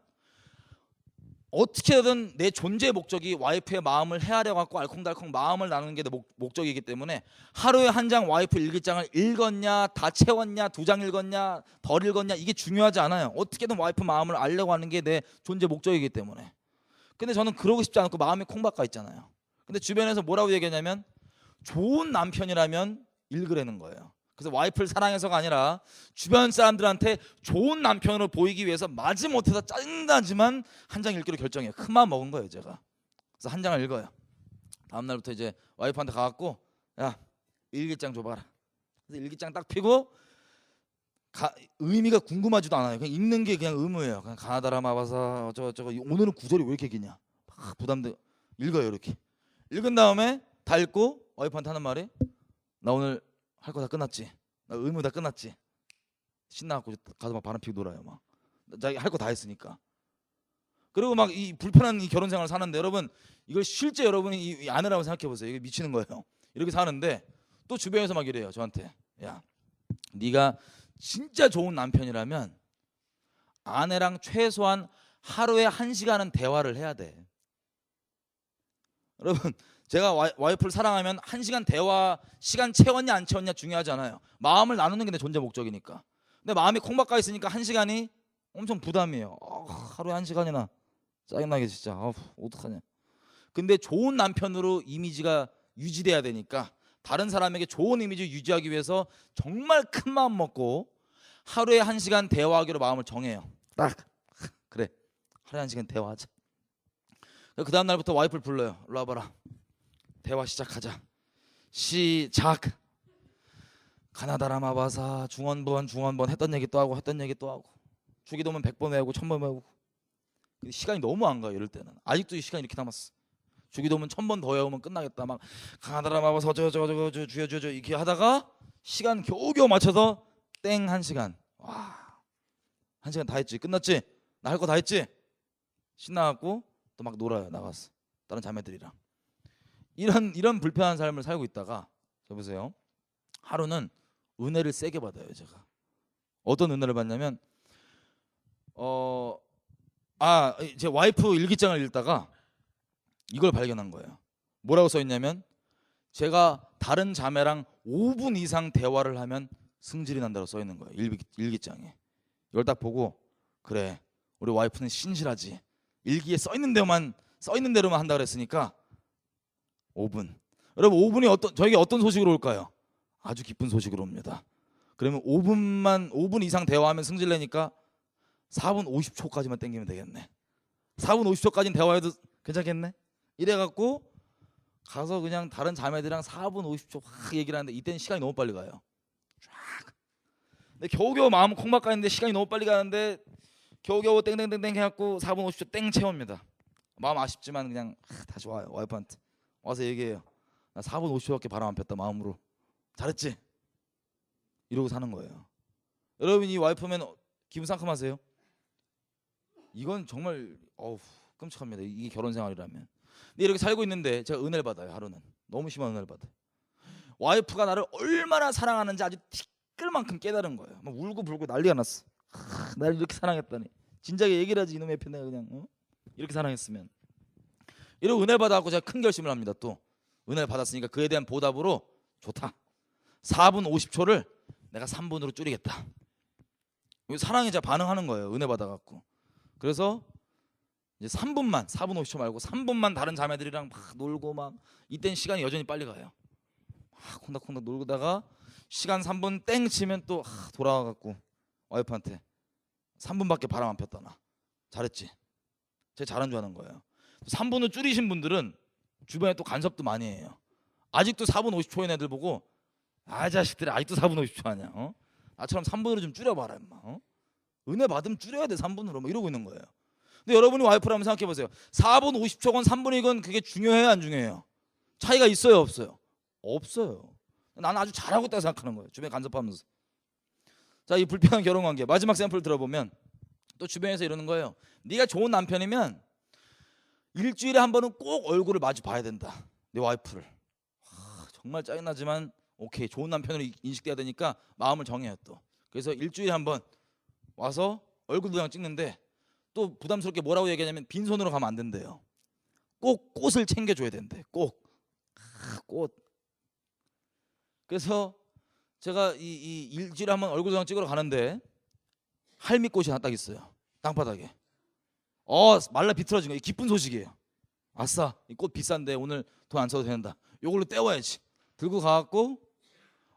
어떻게든 내 존재의 목적이 와이프의 마음을 헤아려 갖고 알콩달콩 마음을 나누는 게 내 목적이기 때문에 하루에 한 장 와이프 일기장을 읽었냐, 다 채웠냐, 2장 읽었냐, 덜 읽었냐 이게 중요하지 않아요. 어떻게든 와이프 마음을 알려고 하는 게 내 존재 목적이기 때문에. 근데 저는 그러고 싶지 않고 마음이 콩박가 있잖아요. 근데 주변에서 뭐라고 얘기하냐면 좋은 남편이라면 읽으라는 거예요. 그래서 와이프를 사랑해서가 아니라 주변 사람들한테 좋은 남편으로 보이기 위해서 마지못해서 짜증나지만 한 장 읽기로 결정해요. 큰 마음 먹은 거예요 제가. 그래서 한 장을 읽어요. 다음 날부터 이제 와이프한테 가갖고 야 일기장 줘봐라. 그래서 일기장 딱 펴고 의미가 궁금하지도 않아요. 그냥 읽는 게 그냥 의무예요. 그냥 가나다라 마바사 저거 오늘은 구절이 왜 이렇게 기냐. 막 부담돼 읽어요 이렇게. 읽은 다음에 다 읽고 와이프한테 하는 말이 나 오늘 할 거 다 끝났지. 나 의무 다 끝났지. 신나갖고 가서 막 바람 피고 놀아요. 막 자기 할 거 다 했으니까. 그리고 막 이 불편한 이 결혼 생활을 사는데 여러분 이걸 실제 여러분이 이 아내라고 생각해 보세요. 이게 미치는 거예요. 이렇게 사는데 또 주변에서 막 이래요 저한테. 야, 네가 진짜 좋은 남편이라면 아내랑 최소한 하루에 1시간은 대화를 해야 돼. 여러분 제가 와이프를 사랑하면 1시간 대화 시간 채웠냐 안 채웠냐 중요하지 않아요. 마음을 나누는 게 내 존재 목적이니까. 근데 마음이 콩박가 있으니까 1시간이 엄청 부담이에요. 하루에 1시간이나 짜증나게 진짜. 어떡하냐. 근데 좋은 남편으로 이미지가 유지돼야 되니까 다른 사람에게 좋은 이미지 유지하기 위해서 정말 큰 마음 먹고 하루에 1시간 대화하기로 마음을 정해요. 딱 그래 하루에 1시간 대화하자. 그 다음 날부터 와이프를 불러요. 일로 와봐라. 대화 시작하자. 시작. 가나다라 마바사 중원번 했던 얘기 또 하고 주기도문 100번 외우고 1000번 외우고. 시간이 너무 안 가요. 이럴 때는 아직도 이 시간이 이렇게 남았어. 주기도문 1000번 더 외우면 끝나겠다. 막 가나다라 마바사 저거 주여 이렇게 하다가 시간 겨우겨우 맞춰서 땡 1시간. 와 1시간 다 했지. 끝났지. 나 할 거 다 했지. 신나갖고 또 막 놀아요. 나가서 다른 자매들이랑. 이런 불편한 삶을 살고 있다가 저 보세요. 하루는 은혜를 세게 받아요. 제가 어떤 은혜를 받냐면 제 와이프 일기장을 읽다가 이걸 발견한 거예요. 뭐라고 써 있냐면 제가 다른 자매랑 5분 이상 대화를 하면 승질이 난다고 써 있는 거예요. 일기장에. 이걸 딱 보고 그래 우리 와이프는 신실하지. 일기에 써 있는 대로만 한다 그랬으니까 5분. 여러분 5분이 저에게 어떤 소식으로 올까요? 아주 기쁜 소식으로 옵니다. 그러면 5분 이상 대화하면 승질내니까 4분 50초까지만 땡기면 되겠네. 4분 50초까지는 대화해도 괜찮겠네. 이래갖고 가서 그냥 다른 자매들이랑 4분 50초 확 얘기를 하는데 이때는 시간이 너무 빨리 가요. 쫙. 근데 겨우겨우 마음 콩박가 있는데 시간이 너무 빨리 가는데 겨우겨우 땡땡땡땡 해갖고 4분 50초 땡 채웁니다. 마음 아쉽지만 그냥 다시 와요. 와이프한테 와서 얘기해요. 나 4분 50초밖에 바람 안 폈다 마음으로. 잘했지? 이러고 사는 거예요. 여러분 이 와이프면 기분 상큼하세요? 이건 정말 끔찍합니다. 이게 결혼 생활이라면. 근데 이렇게 살고 있는데 제가 은혜를 받아요. 하루는 너무 심한 은혜를 받아요. 와이프가 나를 얼마나 사랑하는지 아주 티끌만큼 깨달은 거예요. 막 울고 불고 난리가 났어. 나를 이렇게 사랑했다니. 진작에 얘기를 하지 이놈의 편에 그냥 이렇게 사랑했으면. 이러고 은혜를 받아갖고 제가 큰 결심을 합니다. 또 은혜를 받았으니까 그에 대한 보답으로 좋다. 4분 50초를 내가 3분으로 줄이겠다. 사랑이 제가 반응하는 거예요. 은혜 받아갖고. 그래서 이제 3분 50초 말고 3분만 다른 자매들이랑 막 놀고 막 이땐 시간이 여전히 빨리 가요. 막 콩닥콩닥 놀다가 시간 3분 땡 치면 또 돌아와갖고 와이프한테 3분밖에 바람 안 폈다 나. 잘했지? 제가 잘한 줄 아는 거예요. 3분을 줄이신 분들은 주변에 또 간섭도 많이 해요. 아직도 4분 50초인 애들 보고 자식들이 아직도 4분 50초 하냐. 나처럼 3분으로 좀 줄여봐라 임마. 은혜 받으면 줄여야 돼 3분으로 막 이러고 있는 거예요. 근데 여러분이 와이프라면 생각해 보세요. 4분 50초건 3분이건 그게 중요해요 안 중요해요? 차이가 있어요 없어요? 없어요. 나는 아주 잘하고 있다고 생각하는 거예요. 주변에 간섭하면서. 자, 이 불편한 결혼관계 마지막 샘플 들어보면 또 주변에서 이러는 거예요. 네가 좋은 남편이면 일주일에 한 번은 꼭 얼굴을 마주 봐야 된다. 내 와이프를. 정말 짜증나지만 오케이 좋은 남편으로 인식돼야 되니까 마음을 정해요 또. 그래서 일주일에 한 번 와서 얼굴 도장 찍는데 또 부담스럽게 뭐라고 얘기하냐면 빈손으로 가면 안 된대요. 꼭 꽃을 챙겨줘야 된대. 꼭 꽃. 그래서 제가 이 일주일에 한번 얼굴 도장 찍으러 가는데 할미꽃이 하나 딱 있어요. 땅바닥에. 말라 비틀어진 거. 이 기쁜 소식이에요. 아싸, 이 꽃 비싼데 오늘 돈 안 써도 된다. 요걸로 때워야지. 들고 가갖고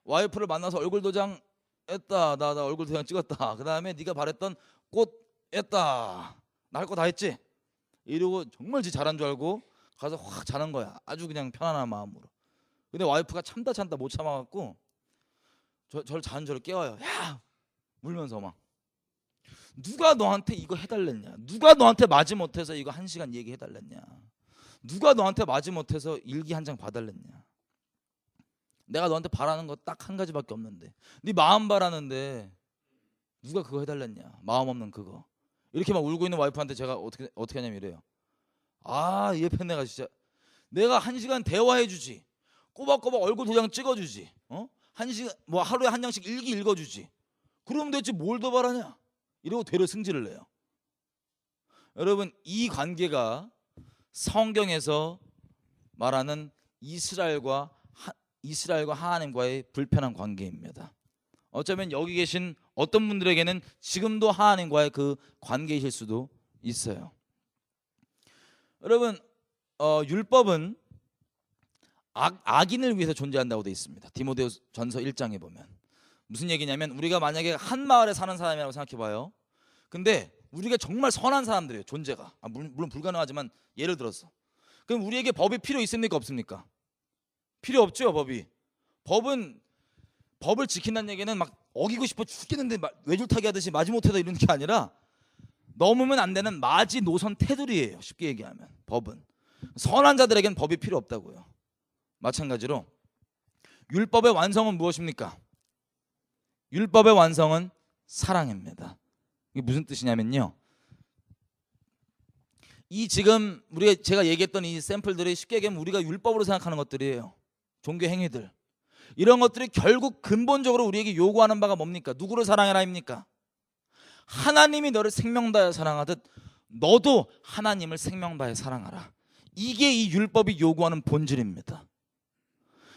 와이프를 만나서 얼굴 도장 했다. 나 얼굴 도장 찍었다. 그 다음에 네가 바랬던 꽃 했다. 나 할 거 다 했지? 이러고 정말 지 잘한 줄 알고 가서 확 자는 거야. 아주 그냥 편안한 마음으로. 근데 와이프가 참다 못 참아갖고 저를 자는 저를 깨워요. 야! 울면서 막 누가 너한테 이거 해달랬냐? 누가 너한테 마지못해서 이거 1시간 얘기해달랬냐? 누가 너한테 마지못해서 일기 한 장 봐달랬냐? 내가 너한테 바라는 거 딱 한 가지밖에 없는데 네 마음 바라는데 누가 그거 해달랬냐? 마음 없는 그거. 이렇게 막 울고 있는 와이프한테 제가 어떻게 하냐면 이래요. 이 옆에 내가 진짜 내가 1시간 대화해주지. 꼬박꼬박 얼굴 도장 찍어주지. 1시간 뭐 하루에 한 장씩 일기 읽어주지. 그러면 대체 뭘 더 바라냐? 이러고 되려 승질을 내요. 여러분, 이 관계가 성경에서 말하는 이스라엘과 하나님과의 불편한 관계입니다. 어쩌면 여기 계신 어떤 분들에게는 지금도 하나님과의 그 관계이실 수도 있어요. 여러분, 율법은 악인을 위해서 존재한다고 되어 있습니다. 디모데전서 1장에 보면 무슨 얘기냐면 우리가 만약에 한 마을에 사는 사람이라고 생각해봐요. 근데 우리가 정말 선한 사람들이에요. 존재가 물론 불가능하지만 예를 들어서 그럼 우리에게 법이 필요 있습니까 없습니까? 필요 없죠. 법을 지킨다는 얘기는 막 어기고 싶어 죽겠는데 외줄타기 하듯이 마지못해서 이러는 게 아니라 넘으면 안 되는 마지노선 테두리예요. 쉽게 얘기하면 법은 선한 자들에게는 법이 필요 없다고요. 마찬가지로 율법의 완성은 무엇입니까? 율법의 완성은 사랑입니다. 이게 무슨 뜻이냐면요. 이 지금 제가 얘기했던 이 샘플들이 쉽게 얘기하면 우리가 율법으로 생각하는 것들이에요. 종교 행위들. 이런 것들이 결국 근본적으로 우리에게 요구하는 바가 뭡니까? 누구를 사랑해라입니까? 하나님이 너를 생명 다해 사랑하듯 너도 하나님을 생명 다해 사랑하라. 이게 이 율법이 요구하는 본질입니다.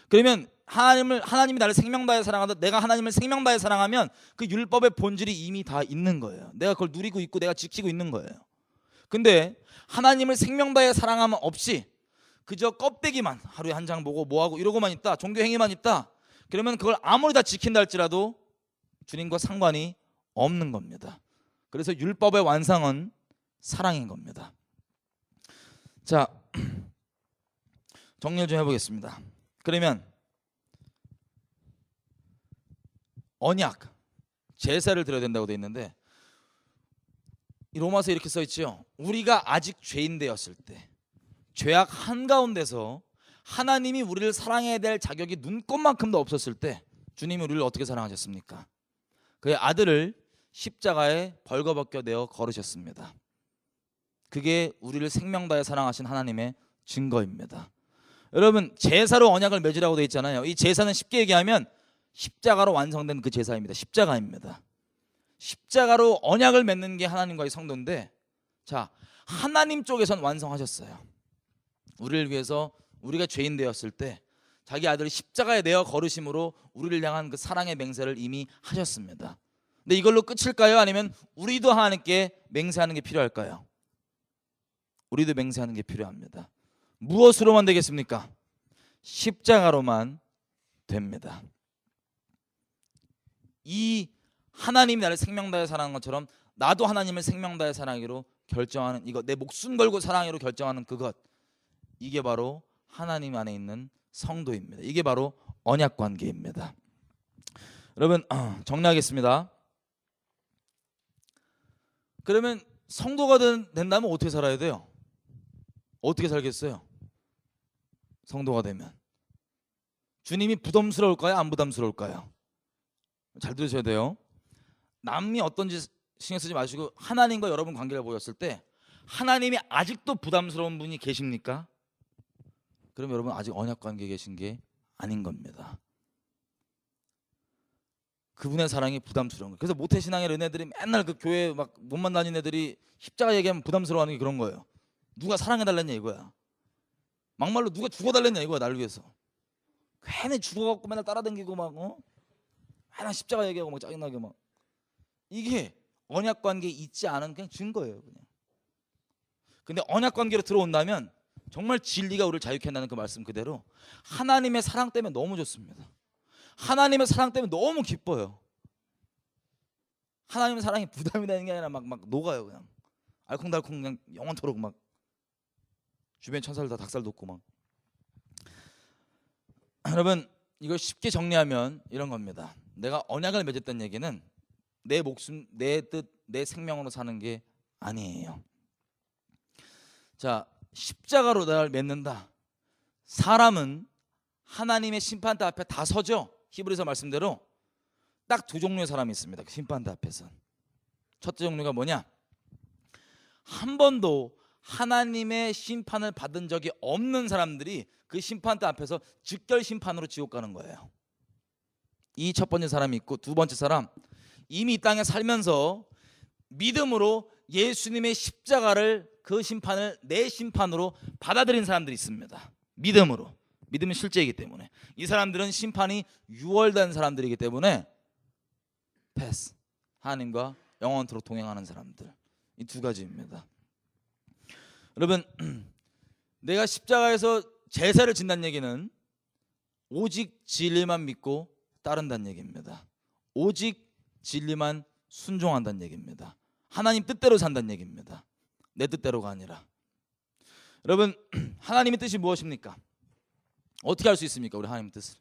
그러면 하나님이 나를 생명 다해 사랑하듯 내가 하나님을 생명 다해 사랑하면 그 율법의 본질이 이미 다 있는 거예요. 내가 그걸 누리고 있고 내가 지키고 있는 거예요. 근데 하나님을 생명 다해 사랑함 없이 그저 껍데기만 하루에 한 장 보고 뭐하고 이러고만 있다, 종교 행위만 있다, 그러면 그걸 아무리 다 지킨다 할지라도 주님과 상관이 없는 겁니다. 그래서 율법의 완성은 사랑인 겁니다. 자, 정리를 좀 해보겠습니다. 그러면 언약, 제사를 드려야 된다고 되어 있는데 이 로마서에 이렇게 써 있죠. 우리가 아직 죄인 되었을 때, 죄악 한가운데서 하나님이 우리를 사랑해야 될 자격이 눈꼽만큼도 없었을 때 주님이 우리를 어떻게 사랑하셨습니까? 그의 아들을 십자가에 벌거벗겨 내어 걸으셨습니다. 그게 우리를 생명 다해 사랑하신 하나님의 증거입니다. 여러분, 제사로 언약을 맺으라고 되어 있잖아요. 이 제사는 쉽게 얘기하면 십자가로 완성된 그 제사입니다. 십자가입니다. 십자가로 언약을 맺는 게 하나님과의 성도인데, 자, 하나님 쪽에선 완성하셨어요. 우리를 위해서 우리가 죄인 되었을 때 자기 아들을 십자가에 내어 걸으심으로 우리를 향한 그 사랑의 맹세를 이미 하셨습니다. 근데 이걸로 끝일까요? 아니면 우리도 하나님께 맹세하는 게 필요할까요? 우리도 맹세하는 게 필요합니다. 무엇으로만 되겠습니까? 십자가로만 됩니다. 이 하나님이 나를 생명 다해 사랑하는 것처럼 나도 하나님을 생명 다해 사랑하기로 결정하는 이것, 내 목숨 걸고 사랑하기로 결정하는 그것, 이게 바로 하나님 안에 있는 성도입니다. 이게 바로 언약 관계입니다. 여러분, 정리하겠습니다. 그러면 성도가 된다면 어떻게 살아야 돼요? 어떻게 살겠어요? 성도가 되면 주님이 부담스러울까요? 안 부담스러울까요? 잘 들으셔야 돼요. 남이 어떤지 신경 쓰지 마시고 하나님과 여러분 관계를 보였을 때 하나님이 아직도 부담스러운 분이 계십니까? 그럼 여러분 아직 언약 관계에 계신 게 아닌 겁니다. 그분의 사랑이 부담스러운 거예요. 그래서 모태신앙의 이런 애들이 맨날 그 교회 막 몸만 다니는 애들이 십자가 얘기하면 부담스러워하는 게 그런 거예요. 누가 사랑해달랬냐 이거야. 막말로 누가 죽어달랬냐 이거야. 나를 위해서. 괜히 죽어갖고 맨날 따라다니고 막 맨날 십자가 얘기하고 막 짜증나게 막. 이게 언약관계에 있지 않은 그냥 증거예요. 그냥. 근데 언약관계로 들어온다면 정말 진리가 우리를 자유케 한다는 그 말씀 그대로 하나님의 사랑 때문에 너무 좋습니다. 하나님의 사랑 때문에 너무 기뻐요. 하나님의 사랑이 부담이 되는 게 아니라 막 녹아요. 그냥 알콩달콩 그냥 영원토록 막 주변 천사들 다 닭살 돋고 막. 여러분 이걸 쉽게 정리하면 이런 겁니다. 내가 언약을 맺었다는 얘기는 내 목숨, 내 뜻, 내 생명으로 사는 게 아니에요. 자, 십자가로 나를 맺는다. 사람은 하나님의 심판대 앞에 다 서죠. 히브리서 말씀대로 딱 두 종류의 사람이 있습니다. 그 심판대 앞에서. 첫째 종류가 뭐냐? 한 번도 하나님의 심판을 받은 적이 없는 사람들이 그 심판대 앞에서 즉결 심판으로 지옥 가는 거예요. 이 첫 번째 사람이 있고, 두 번째 사람, 이미 이 땅에 살면서 믿음으로 예수님의 십자가를, 그 심판을 내 심판으로 받아들인 사람들이 있습니다. 믿음으로. 믿음은 실제이기 때문에. 이 사람들은 심판이 유월된 사람들이기 때문에 패스. 하나님과 영원토록 동행하는 사람들. 이 두 가지입니다. 여러분, 내가 십자가에서 제사를 진다는 얘기는 오직 진리만 믿고 따른다는 얘기입니다. 오직 진리만 순종한다는 얘기입니다. 하나님 뜻대로 산다는 얘기입니다. 내 뜻대로가 아니라. 여러분, 하나님의 뜻이 무엇입니까? 어떻게 알 수 있습니까? 우리 하나님 뜻을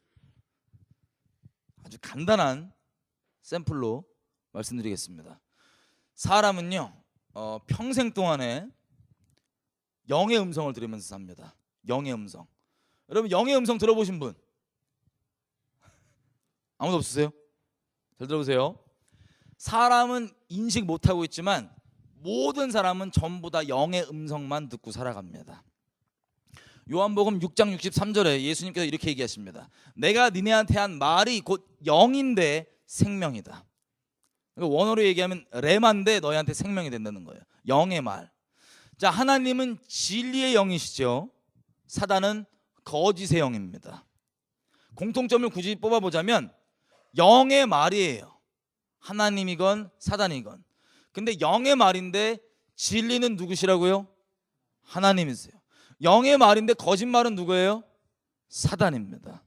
아주 간단한 샘플로 말씀드리겠습니다. 사람은요 평생 동안에 영의 음성을 들으면서 삽니다. 영의 음성. 여러분 영의 음성 들어보신 분 아무도 없으세요? 잘 들어보세요. 사람은 인식 못하고 있지만 모든 사람은 전부 다 영의 음성만 듣고 살아갑니다. 요한복음 6장 63절에 예수님께서 이렇게 얘기하십니다. 내가 니네한테 한 말이 곧 영인데 생명이다. 그러니까 원어로 얘기하면 레마인데 너희한테 생명이 된다는 거예요. 영의 말. 자, 하나님은 진리의 영이시죠. 사단은 거짓의 영입니다. 공통점을 굳이 뽑아보자면 영의 말이에요. 하나님이건 사단이건. 근데 영의 말인데 진리는 누구시라고요? 하나님이세요. 영의 말인데 거짓말은 누구예요? 사단입니다.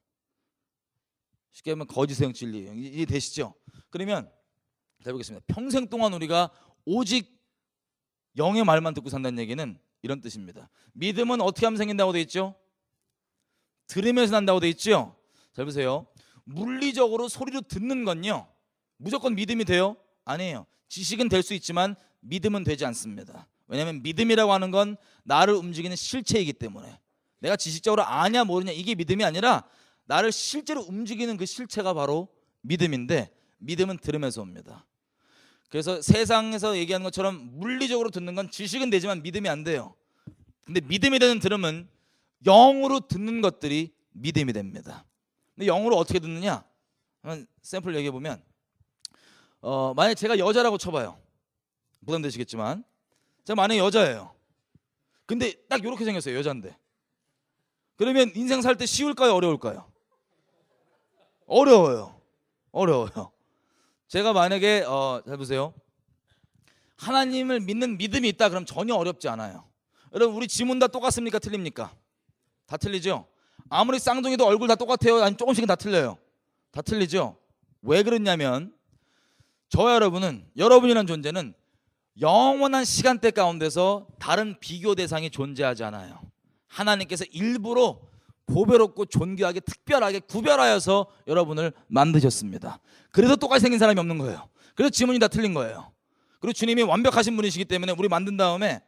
쉽게 하면 거짓의 영, 진리의 영. 이해되시죠? 그러면 잘 보겠습니다. 평생 동안 우리가 오직 영의 말만 듣고 산다는 얘기는 이런 뜻입니다. 믿음은 어떻게 하면 생긴다고 돼 있죠? 들으면서 난다고 돼 있죠? 잘 보세요. 물리적으로 소리로 듣는 건요 무조건 믿음이 돼요? 아니에요. 지식은 될 수 있지만 믿음은 되지 않습니다. 왜냐하면 믿음이라고 하는 건 나를 움직이는 실체이기 때문에. 내가 지식적으로 아냐 모르냐 이게 믿음이 아니라 나를 실제로 움직이는 그 실체가 바로 믿음인데, 믿음은 들으면서 옵니다. 그래서 세상에서 얘기하는 것처럼 물리적으로 듣는 건 지식은 되지만 믿음이 안 돼요. 근데 믿음이 되는 들음은 영으로 듣는 것들이 믿음이 됩니다. 근데 영으로 어떻게 듣느냐? 한번 샘플 얘기해 보면 만약에 제가 여자라고 쳐봐요. 부담되시겠지만 제가 만약에 여자예요. 근데 딱 이렇게 생겼어요. 여자인데. 그러면 인생 살 때 쉬울까요? 어려울까요? 어려워요. 어려워요. 제가 만약에 잘 보세요. 하나님을 믿는 믿음이 있다 그럼 전혀 어렵지 않아요. 여러분 우리 지문 다 똑같습니까? 틀립니까? 다 틀리죠? 아무리 쌍둥이도 얼굴 다 똑같아요? 아니 조금씩은 다 틀려요. 다 틀리죠? 왜 그러냐면 저와 여러분이라는 존재는 영원한 시간대 가운데서 다른 비교 대상이 존재하지 않아요. 하나님께서 일부러 보배롭고 존귀하게 특별하게 구별하여서 여러분을 만드셨습니다. 그래서 똑같이 생긴 사람이 없는 거예요. 그래서 지문이 다 틀린 거예요. 그리고 주님이 완벽하신 분이시기 때문에 우리 만든 다음에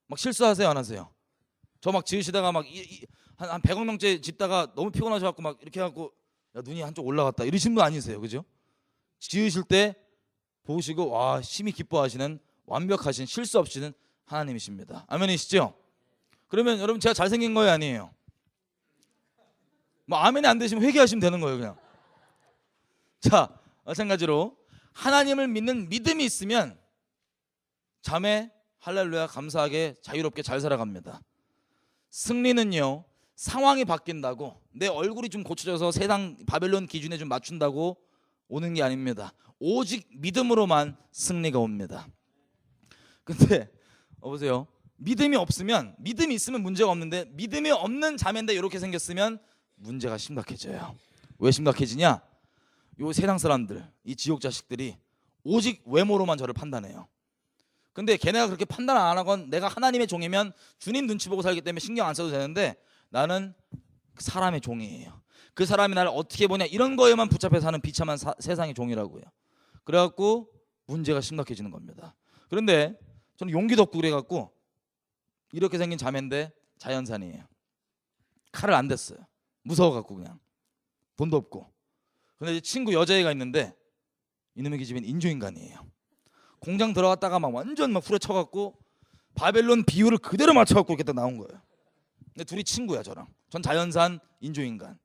막 실수하세요 안 하세요? 저 막 지으시다가 막 한 100억 명째 짓다가 너무 피곤하셔갖고 막 이렇게 해갖고 야 눈이 한쪽 올라갔다 이러신 분 아니세요, 그죠? 지으실 때 보시고 와 심히 기뻐하시는 완벽하신 실수 없이는 하나님이십니다. 아멘이시죠? 그러면 여러분 제가 잘생긴 거예요, 아니에요? 뭐 아멘이 안 되시면 회개하시면 되는 거예요, 그냥. 자, 마찬가지로 하나님을 믿는 믿음이 있으면 자매 할렐루야 감사하게 자유롭게 잘 살아갑니다. 승리는요 상황이 바뀐다고 내 얼굴이 좀 고쳐져서 세상 바벨론 기준에 좀 맞춘다고 오는 게 아닙니다. 오직 믿음으로만 승리가 옵니다. 근데 보세요. 믿음이 없으면, 믿음이 있으면 문제가 없는데 믿음이 없는 자매인데 이렇게 생겼으면 문제가 심각해져요. 왜 심각해지냐? 요 세상 사람들, 이 지옥 자식들이 오직 외모로만 저를 판단해요. 근데 걔네가 그렇게 판단 안 하건 내가 하나님의 종이면 주님 눈치 보고 살기 때문에 신경 안 써도 되는데 나는 사람의 종이에요. 그 사람이 나를 어떻게 보냐 이런 거에만 붙잡혀 사는 비참한 세상의 종이라고요. 그래갖고 문제가 심각해지는 겁니다. 그런데 저는 용기도 없고 그래갖고 이렇게 생긴 자매인데 자연산이에요. 칼을 안 댔어요. 무서워갖고 그냥 돈도 없고. 근데 이제 친구 여자애가 있는데 이놈의 기집애는 인조인간이에요. 공장 들어갔다가 막 완전 막 후려쳐갖고 바벨론 비율을 그대로 맞춰갖고 이렇게 딱 나온 거예요. 근데 둘이 친구야 저랑. 전 자연산 인조인간.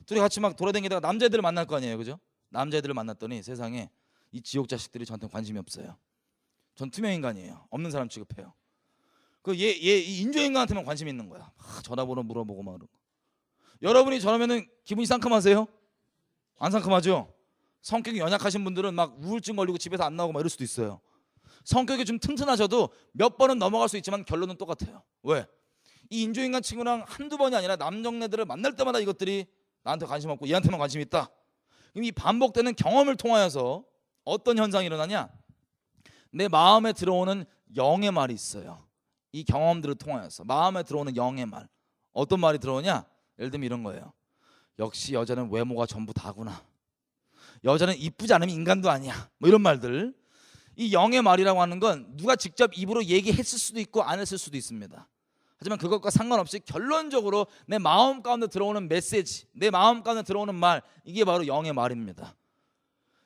둘이 같이 막 돌아다니다가 남자애들을 만날 거 아니에요, 그죠? 남자애들을 만났더니 세상에 이 지옥 자식들이 저한테 관심이 없어요. 전 투명인간이에요. 없는 사람 취급해요. 이 인조인간한테만 관심이 있는 거야. 전화번호 물어보고 막 그러고. 여러분이 저러면은 기분이 상큼하세요? 안 상큼하죠? 성격이 연약하신 분들은 막 우울증 걸리고 집에서 안 나오고 막 이럴 수도 있어요. 성격이 좀 튼튼하셔도 몇 번은 넘어갈 수 있지만 결론은 똑같아요. 왜? 이 인조인간 친구랑 한두 번이 아니라 남정네들을 만날 때마다 이것들이 나한테 관심 없고 얘한테만 관심이 있다. 그럼 이 반복되는 경험을 통하여서 어떤 현상이 일어나냐? 내 마음에 들어오는 영의 말이 있어요. 이 경험들을 통하여서 마음에 들어오는 영의 말. 어떤 말이 들어오냐? 예를 들면 이런 거예요. 역시 여자는 외모가 전부 다구나. 여자는 이쁘지 않으면 인간도 아니야. 뭐 이런 말들. 이 영의 말이라고 하는 건 누가 직접 입으로 얘기했을 수도 있고 안 했을 수도 있습니다. 하지만 그것과 상관없이 결론적으로 내 마음 가운데 들어오는 메시지, 내 마음 가운데 들어오는 말, 이게 바로 영의 말입니다.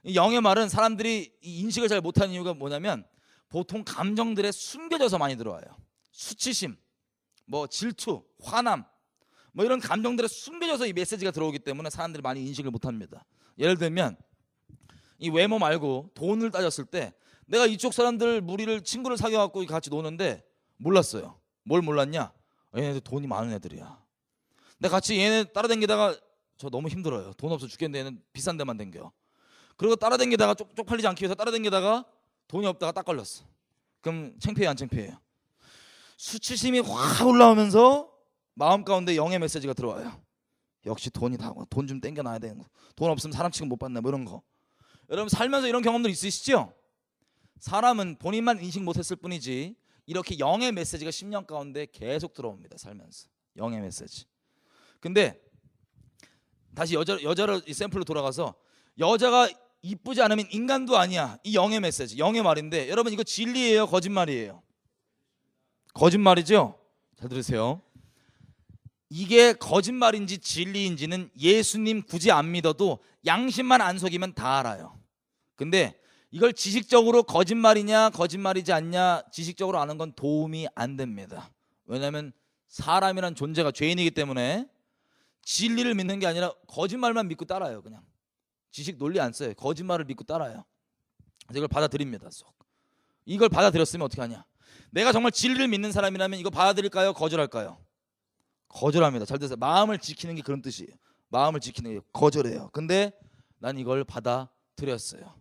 이 영의 말은 사람들이 이 인식을 잘 못하는 이유가 뭐냐면 보통 감정들에 숨겨져서 많이 들어와요. 수치심, 뭐 질투, 화남, 뭐 이런 감정들에 숨겨져서 이 메시지가 들어오기 때문에 사람들이 많이 인식을 못합니다. 예를 들면 이 외모 말고 돈을 따졌을 때 내가 이쪽 사람들 무리를 친구를 사귀어갖고 같이 노는데 몰랐어요. 뭘 몰랐냐? 얘네들 돈이 많은 애들이야. 내가 같이 얘네 따라다니다가 저 너무 힘들어요. 돈 없어 죽겠는데 얘는 비싼 데만 댕겨. 그리고 따라다니다가 쪽팔리지 않기 위해서 따라다니다가 돈이 없다가 딱 걸렸어. 그럼 창피해요, 안 창피해요? 수치심이 확 올라오면서 마음 가운데 영의 메시지가 들어와요. 역시 돈이 다고 돈 좀 땡겨놔야 되는 거. 돈 없으면 사람 취급 못 받네 뭐 이런 거. 여러분 살면서 이런 경험들 있으시죠? 사람은 본인만 인식 못했을 뿐이지 이렇게 영의 메시지가 10년 가운데 계속 들어옵니다. 살면서 영의 메시지. 근데 다시 여자를 이 샘플로 돌아가서 여자가 이쁘지 않으면 인간도 아니야. 이 영의 메시지, 영의 말인데 여러분 이거 진리예요, 거짓말이에요? 거짓말이죠? 잘 들으세요. 이게 거짓말인지 진리인지는 예수님 굳이 안 믿어도 양심만 안 속이면 다 알아요. 근데 이걸 지식적으로 거짓말이냐 거짓말이지 않냐 지식적으로 아는 건 도움이 안 됩니다. 왜냐하면 사람이란 존재가 죄인이기 때문에 진리를 믿는 게 아니라 거짓말만 믿고 따라요. 그냥 지식 논리 안 써요. 거짓말을 믿고 따라요. 그래서 이걸 받아들입니다. 이걸 받아들였으면 어떻게 하냐? 내가 정말 진리를 믿는 사람이라면 이거 받아들일까요? 거절할까요? 거절합니다. 잘 들으세요. 마음을 지키는 게 그런 뜻이에요. 마음을 지키는 게 거절해요. 근데 난 이걸 받아들였어요.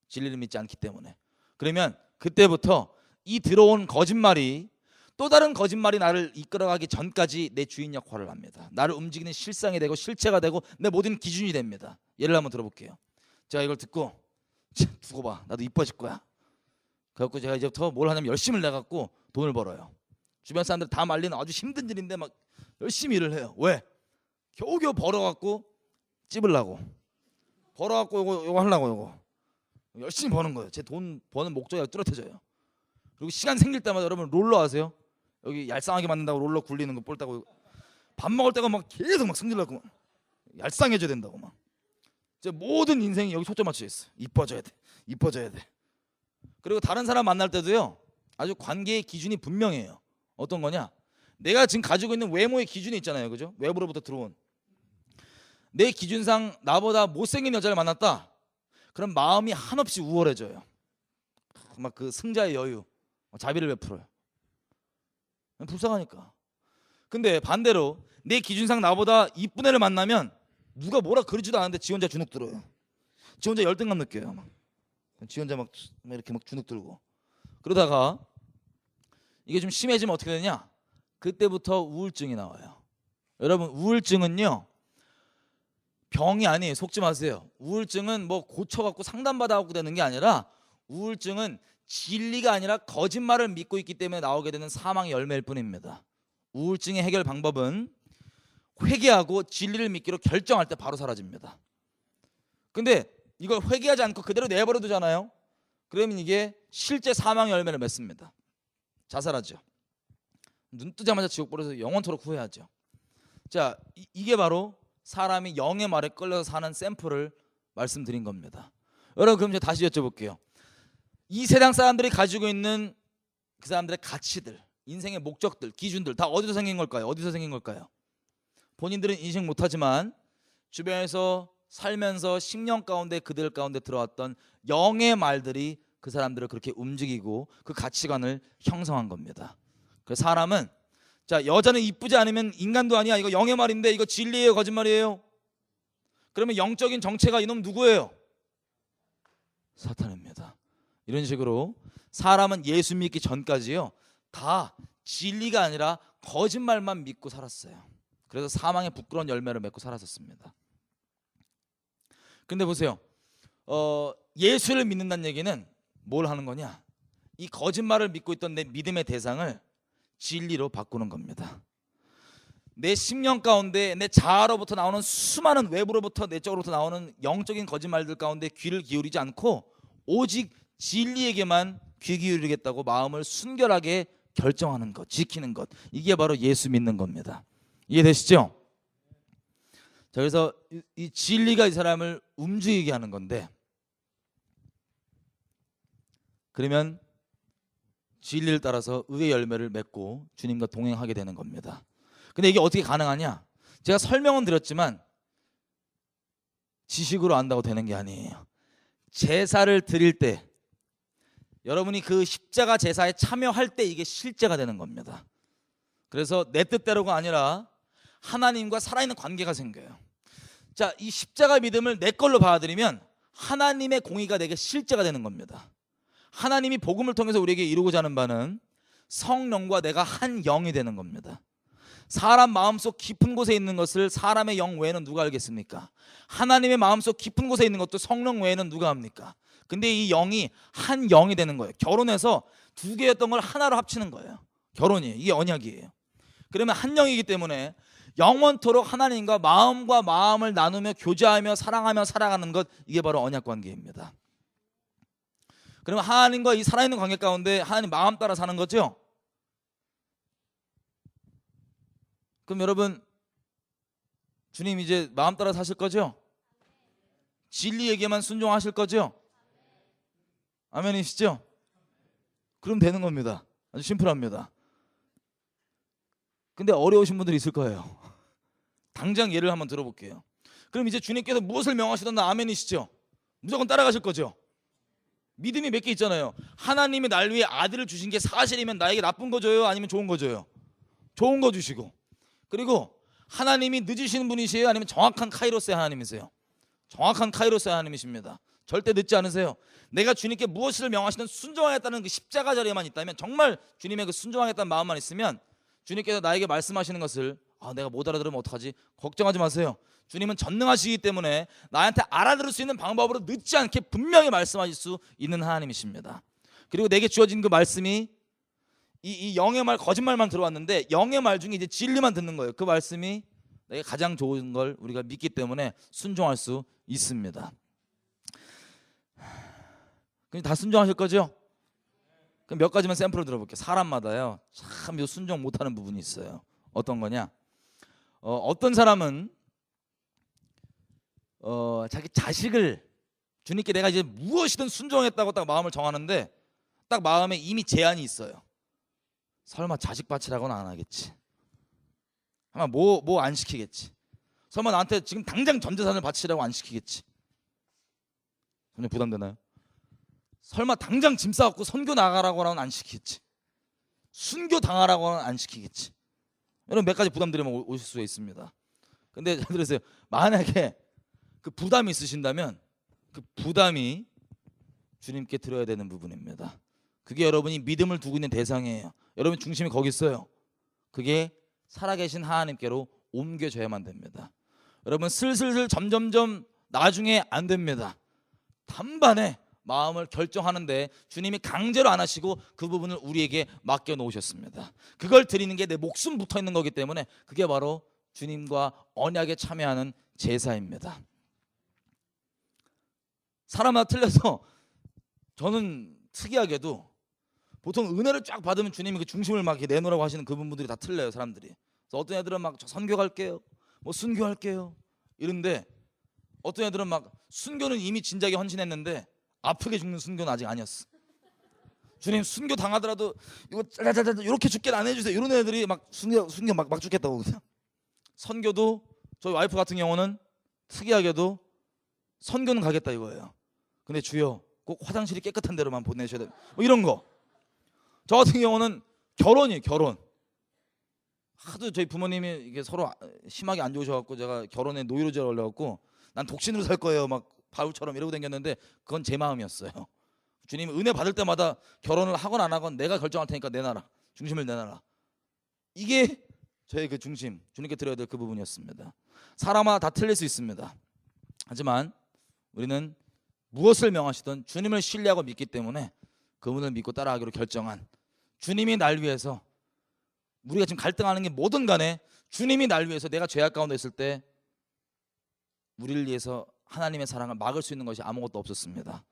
진리를 믿지 않기 때문에. 그러면 그때부터 이 들어온 거짓말이 또 다른 거짓말이 나를 이끌어가기 전까지 내 주인 역할을 합니다. 나를 움직이는 실상이 되고 실체가 되고 내 모든 기준이 됩니다. 예를 한번 들어볼게요. 제가 이걸 듣고 두고 봐. 나도 이뻐질 거야. 그래갖고 제가 이제부터 뭘 하냐면 열심히 내갖고 돈을 벌어요. 주변 사람들 다 말리는 아주 힘든 일인데 막 열심히 일을 해요. 왜? 겨우겨우 벌어갖고 찝으려고. 벌어갖고 요거 하려고 요거. 열심히 버는 거예요. 제 돈 버는 목적이 뚜렷해져요. 그리고 시간 생길 때마다 여러분 롤러 아세요? 여기 얄쌍하게 만든다고 롤러 굴리는 거 볼 따고 밥 먹을 때가 막 계속 막 승질나고 막 얄쌍해져야 된다고 막. 제 모든 인생이 여기 초점 맞춰 있어요. 이뻐져야 돼. 이뻐져야 돼. 그리고 다른 사람 만날 때도요. 아주 관계의 기준이 분명해요. 어떤 거냐? 내가 지금 가지고 있는 외모의 기준이 있잖아요. 그죠? 외부로부터 들어온. 내 기준상 나보다 못생긴 여자를 만났다. 그럼 마음이 한없이 우월해져요. 막 그 승자의 여유, 자비를 베풀어요. 불쌍하니까. 근데 반대로 내 기준상 나보다 이쁜 애를 만나면 누가 뭐라 그러지도 않는데 지 혼자 주눅 들어요. 지 혼자 열등감 느껴요. 지 혼자 막 이렇게 막 주눅 들고. 그러다가 이게 좀 심해지면 어떻게 되냐? 그때부터 우울증이 나와요. 여러분, 우울증은요 병이 아니에요. 속지 마세요. 우울증은 뭐 고쳐갖고 상담받아갖고 되는 게 아니라, 우울증은 진리가 아니라 거짓말을 믿고 있기 때문에 나오게 되는 사망의 열매일 뿐입니다. 우울증의 해결 방법은 회개하고 진리를 믿기로 결정할 때 바로 사라집니다. 근데 이걸 회개하지 않고 그대로 내버려 두잖아요. 그러면 이게 실제 사망의 열매를 맺습니다. 자살하죠. 눈 뜨자마자 지옥 보내서 영원토록 후회하죠. 자, 이게 바로 사람이 영의 말에 끌려서 사는 샘플을 말씀드린 겁니다. 여러분, 그럼 이제 다시 여쭤볼게요. 이 세상 사람들이 가지고 있는 그 사람들의 가치들, 인생의 목적들, 기준들 다 어디서 생긴 걸까요? 어디서 생긴 걸까요? 본인들은 인식 못하지만 주변에서 살면서 10년 가운데 그들 가운데 들어왔던 영의 말들이 그 사람들을 그렇게 움직이고 그 가치관을 형성한 겁니다. 그래서 사람은, 자, 여자는 이쁘지 않으면 인간도 아니야. 이거 영의 말인데 이거 진리예요, 거짓말이에요? 그러면 영적인 정체가 이놈 누구예요? 사탄입니다. 이런 식으로 사람은 예수 믿기 전까지요 다 진리가 아니라 거짓말만 믿고 살았어요. 그래서 사망의 부끄러운 열매를 맺고 살았었습니다. 근데 보세요, 예수를 믿는다는 얘기는 뭘 하는 거냐? 이 거짓말을 믿고 있던 내 믿음의 대상을 진리로 바꾸는 겁니다. 내 심령 가운데 내 자아로부터 나오는 수많은 외부로부터 내적으로부터 나오는 영적인 거짓말들 가운데 귀를 기울이지 않고 오직 진리에게만 귀 기울이겠다고 마음을 순결하게 결정하는 것, 지키는 것, 이게 바로 예수 믿는 겁니다. 이해되시죠? 자, 그래서 이 진리가 이 사람을 움직이게 하는 건데, 그러면 진리를 따라서 의의 열매를 맺고 주님과 동행하게 되는 겁니다. 근데 이게 어떻게 가능하냐? 제가 설명은 드렸지만 지식으로 안다고 되는 게 아니에요. 제사를 드릴 때, 여러분이 그 십자가 제사에 참여할 때 이게 실제가 되는 겁니다. 그래서 내 뜻대로가 아니라 하나님과 살아있는 관계가 생겨요. 자, 이 십자가 믿음을 내 걸로 받아들이면 하나님의 공의가 내게 실제가 되는 겁니다. 하나님이 복음을 통해서 우리에게 이루고자 하는 바는 성령과 내가 한 영이 되는 겁니다. 사람 마음속 깊은 곳에 있는 것을 사람의 영 외에는 누가 알겠습니까? 하나님의 마음속 깊은 곳에 있는 것도 성령 외에는 누가 합니까? 근데 이 영이 한 영이 되는 거예요. 결혼해서 두 개였던 걸 하나로 합치는 거예요. 결혼이, 이게 언약이에요. 그러면 한 영이기 때문에 영원토록 하나님과 마음과 마음을 나누며 교제하며 사랑하며 살아가는 것, 이게 바로 언약 관계입니다. 그러면 하나님과 이 살아있는 관계 가운데 하나님 마음 따라 사는 거죠. 그럼 여러분, 주님 이제 마음 따라 사실 거죠? 진리에게만 순종하실 거죠? 아멘이시죠? 그럼 되는 겁니다. 아주 심플합니다. 근데 어려우신 분들이 있을 거예요. 당장 예를 한번 들어볼게요. 그럼 이제 주님께서 무엇을 명하시든 아멘이시죠? 무조건 따라가실 거죠? 믿음이 몇 개 있잖아요. 하나님이 날 위해 아들을 주신 게 사실이면 나에게 나쁜 거 줘요? 아니면 좋은 거 줘요? 좋은 거 주시고, 그리고 하나님이 늦으시는 분이세요? 아니면 정확한 카이로스의 하나님이세요? 정확한 카이로스의 하나님이십니다. 절대 늦지 않으세요. 내가 주님께 무엇을 명하시든 순종하겠다는 그 십자가 자리에만 있다면, 정말 주님의 그 순종하겠다는 마음만 있으면 주님께서 나에게 말씀하시는 것을 내가 못 알아들으면 어떡하지? 걱정하지 마세요. 주님은 전능하시기 때문에 나한테 알아들을 수 있는 방법으로 늦지 않게 분명히 말씀하실 수 있는 하나님이십니다. 그리고 내게 주어진 그 말씀이 이 영의 말, 거짓말만 들어왔는데 영의 말 중에 이제 진리만 듣는 거예요. 그 말씀이 내게 가장 좋은 걸 우리가 믿기 때문에 순종할 수 있습니다. 그럼 다 순종하실 거죠? 그럼 몇 가지만 샘플을 들어볼게요. 사람마다요 참 순종 못하는 부분이 있어요. 어떤 거냐? 어떤 사람은 자기 자식을 주님께 내가 이제 무엇이든 순종했다고 딱 마음을 정하는데 딱 마음에 이미 제한이 있어요. 설마 자식 바치라고는 안 하겠지. 아마 뭐 안 시키겠지. 설마 나한테 지금 당장 전 재산을 바치라고 안 시키겠지. 그냥 부담되나요? 설마 당장 짐 싸갖고 선교 나가라고는 안 시키겠지. 순교 당하라고는 안 시키겠지. 이런 몇 가지 부담드리면 오실 수 있습니다. 근데 잘 들으세요. 만약에 그 부담이 있으신다면 그 부담이 주님께 드려야 되는 부분입니다. 그게 여러분이 믿음을 두고 있는 대상이에요. 여러분 중심이 거기 있어요. 그게 살아계신 하나님께로 옮겨져야만 됩니다. 여러분 슬슬 점점점 나중에 안 됩니다. 단번에 마음을 결정하는데 주님이 강제로 안 하시고 그 부분을 우리에게 맡겨 놓으셨습니다. 그걸 드리는 게 내 목숨 붙어 있는 거기 때문에 그게 바로 주님과 언약에 참여하는 제사입니다. 사람마다 틀려서 저는 특이하게도 보통 은혜를 쫙 받으면 주님이 그 중심을 막 이렇게 내놓으라고 하시는 그분들이 다 틀려요. 사람들이. 그래서 어떤 애들은 막 저 선교 갈게요, 뭐 순교할게요 이런데, 어떤 애들은 막 순교는 이미 진작에 헌신했는데 아프게 죽는 순교는 아직 아니었어. 주님 순교 당하더라도 이거 짜자자자 이렇게 죽게 안 해주세요. 이런 애들이 막 순교 막 죽겠다고 그냥. 선교도 저희 와이프 같은 경우는 특이하게도 선교는 가겠다 이거예요. 근데 주여 꼭 화장실이 깨끗한 데로만 보내셔야 돼. 뭐 이런 거. 저 같은 경우는 결혼. 하도 저희 부모님이 이게 서로 심하게 안 좋으셔갖고 제가 결혼에 노이로제 걸려갖고 난 독신으로 살 거예요 막 바울처럼 이러고 다녔는데 그건 제 마음이었어요. 주님 은혜 받을 때마다 결혼을 하건 안 하건 내가 결정할 테니까 내놔라. 중심을 내놔라. 이게 저의 그 중심, 주님께 드려야 될 그 부분이었습니다. 사람마다 다 틀릴 수 있습니다. 하지만 우리는 무엇을 명하시든 주님을 신뢰하고 믿기 때문에 그분을 믿고 따라가기로 결정한, 주님이 날 위해서, 우리가 지금 갈등하는 게 뭐든 간에 주님이 날 위해서, 내가 죄악 가운데 있을 때 우리를 위해서 하나님의 사랑을 막을 수 있는 것이 아무것도 없었습니다.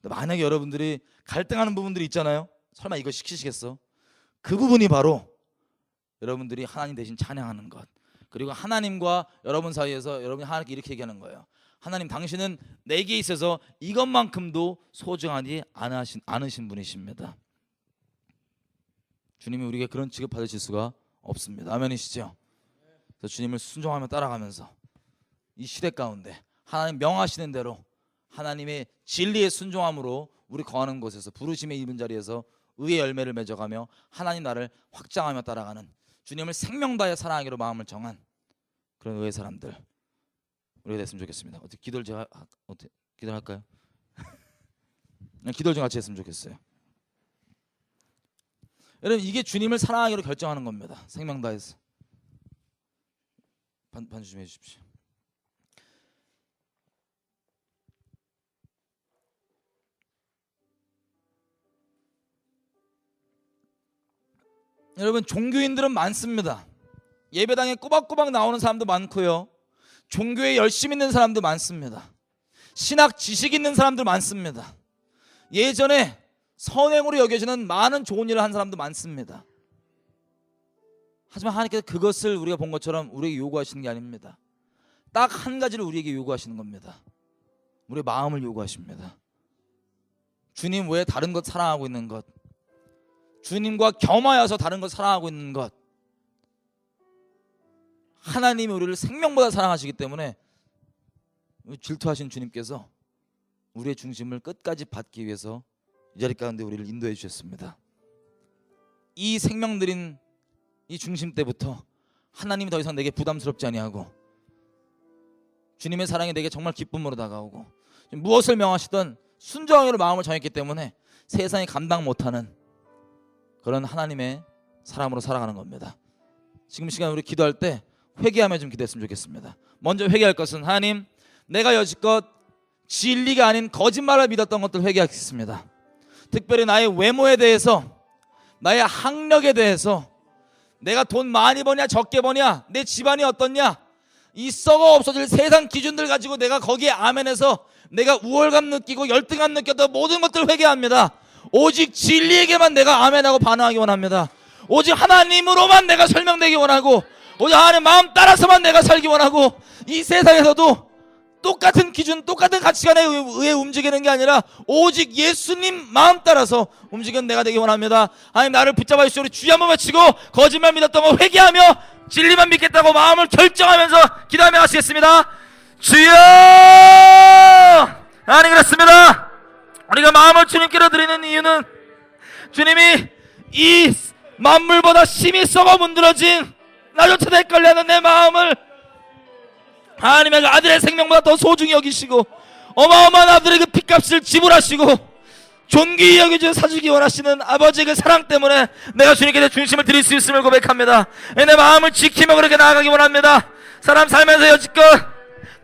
근데 만약에 여러분들이 갈등하는 부분들이 있잖아요. 설마 이거 시키시겠어? 그 부분이 바로 여러분들이 하나님 대신 찬양하는 것, 그리고 하나님과 여러분 사이에서 여러분이 하나님께 이렇게 얘기하는 거예요. 하나님 당신은 내게 있어서 이것만큼도 소중하지 않으신 분이십니다. 주님이 우리에게 그런 취급 받으실 수가 없습니다. 아멘이시죠? 그래서 주님을 순종하며 따라가면서 이 시대 가운데 하나님 명하시는 대로 하나님의 진리의 순종함으로 우리 거하는 곳에서 부르심에 입은 자리에서 의의 열매를 맺어가며 하나님 나라를 확장하며 따라가는, 주님을 생명 다해 사랑하기로 마음을 정한 그런 의의 사람들 우리가 됐으면 좋겠습니다. 어떻게 기도를 제가 어떻게 기도할까요? 기도를 좀 같이 했으면 좋겠어요. 여러분 이게 주님을 사랑하기로 결정하는 겁니다. 생명 다해서. 반주 좀 해주십시오. 여러분 종교인들은 많습니다. 예배당에 꼬박꼬박 나오는 사람도 많고요, 종교에 열심 있는 사람도 많습니다. 신학 지식 있는 사람들 많습니다. 예전에 선행으로 여겨지는 많은 좋은 일을 한 사람도 많습니다. 하지만 하나님께서 그것을 우리가 본 것처럼 우리에게 요구하시는 게 아닙니다. 딱 한 가지를 우리에게 요구하시는 겁니다. 우리의 마음을 요구하십니다. 주님 외에 다른 것 사랑하고 있는 것, 주님과 겸하여서 다른 것 사랑하고 있는 것, 하나님이 우리를 생명보다 사랑하시기 때문에 질투하신 주님께서 우리의 중심을 끝까지 받기 위해서 이 자리 가운데 우리를 인도해 주셨습니다. 이 생명들인 이 중심 때부터 하나님이 더 이상 내게 부담스럽지 아니하고 주님의 사랑이 내게 정말 기쁨으로 다가오고 무엇을 명하시던 순종하기로 마음을 정했기 때문에 세상이 감당 못하는 그런 하나님의 사람으로 살아가는 겁니다. 지금 시간 우리 기도할 때 회개하며 좀 기도했으면 좋겠습니다. 먼저 회개할 것은, 하나님 내가 여지껏 진리가 아닌 거짓말을 믿었던 것들 회개하겠습니다. 특별히 나의 외모에 대해서, 나의 학력에 대해서, 내가 돈 많이 버냐 적게 버냐, 내 집안이 어떻냐, 이 썩어 없어질 세상 기준들 가지고 내가 거기에 아멘해서 내가 우월감 느끼고 열등감 느꼈던 모든 것들을 회개합니다. 오직 진리에게만 내가 아멘하고 반응하기 원합니다. 오직 하나님으로만 내가 설명되기 원하고, 오직 하나님 마음 따라서만 내가 살기 원하고, 이 세상에서도 똑같은 기준, 똑같은 가치관에 의해 움직이는 게 아니라 오직 예수님 마음 따라서 움직이는 내가 되기 원합니다. 하나님 나를 붙잡아 주시오. 우리 주여 한번 외치고 거짓말 믿었던 거 회개하며 진리만 믿겠다고 마음을 결정하면서 기도하며 하시겠습니다. 주여 아니 그렇습니다. 우리가 마음을 주님께로 드리는 이유는 주님이 이 만물보다 심히 썩어 문드러진 나조차도 헷갈려하는 내 마음을 하나님의 그 아들의 생명보다 더 소중히 여기시고 어마어마한 아들의 그 핏값을 지불하시고 존귀히 여겨져 사주기 원하시는 아버지의 그 사랑 때문에 내가 주님께 내 중심을 드릴 수 있음을 고백합니다. 내 마음을 지키며 그렇게 나아가기 원합니다. 사람 살면서 여지껏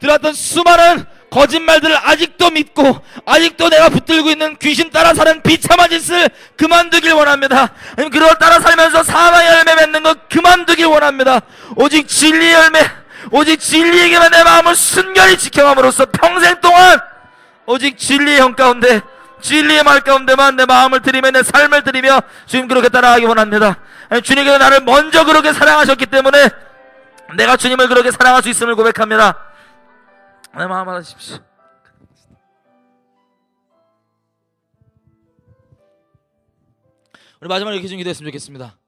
들었던 수많은 거짓말들을 아직도 믿고 아직도 내가 붙들고 있는 귀신 따라 사는 비참한 짓을 그만두길 원합니다. 그걸 따라 살면서 사망의 열매 맺는 것 그만두길 원합니다. 오직 진리의 열매, 오직 진리에게만 내 마음을 순결히 지켜감으로써 평생 동안 오직 진리의 형 가운데, 진리의 말 가운데만 내 마음을 드리며 내 삶을 드리며 주님 그렇게 따라가기 원합니다. 주님께서 나를 먼저 그렇게 사랑하셨기 때문에 내가 주님을 그렇게 사랑할 수 있음을 고백합니다. 내 마음 알아주십시오. 우리 마지막으로 이렇게 좀 기도했으면 좋겠습니다.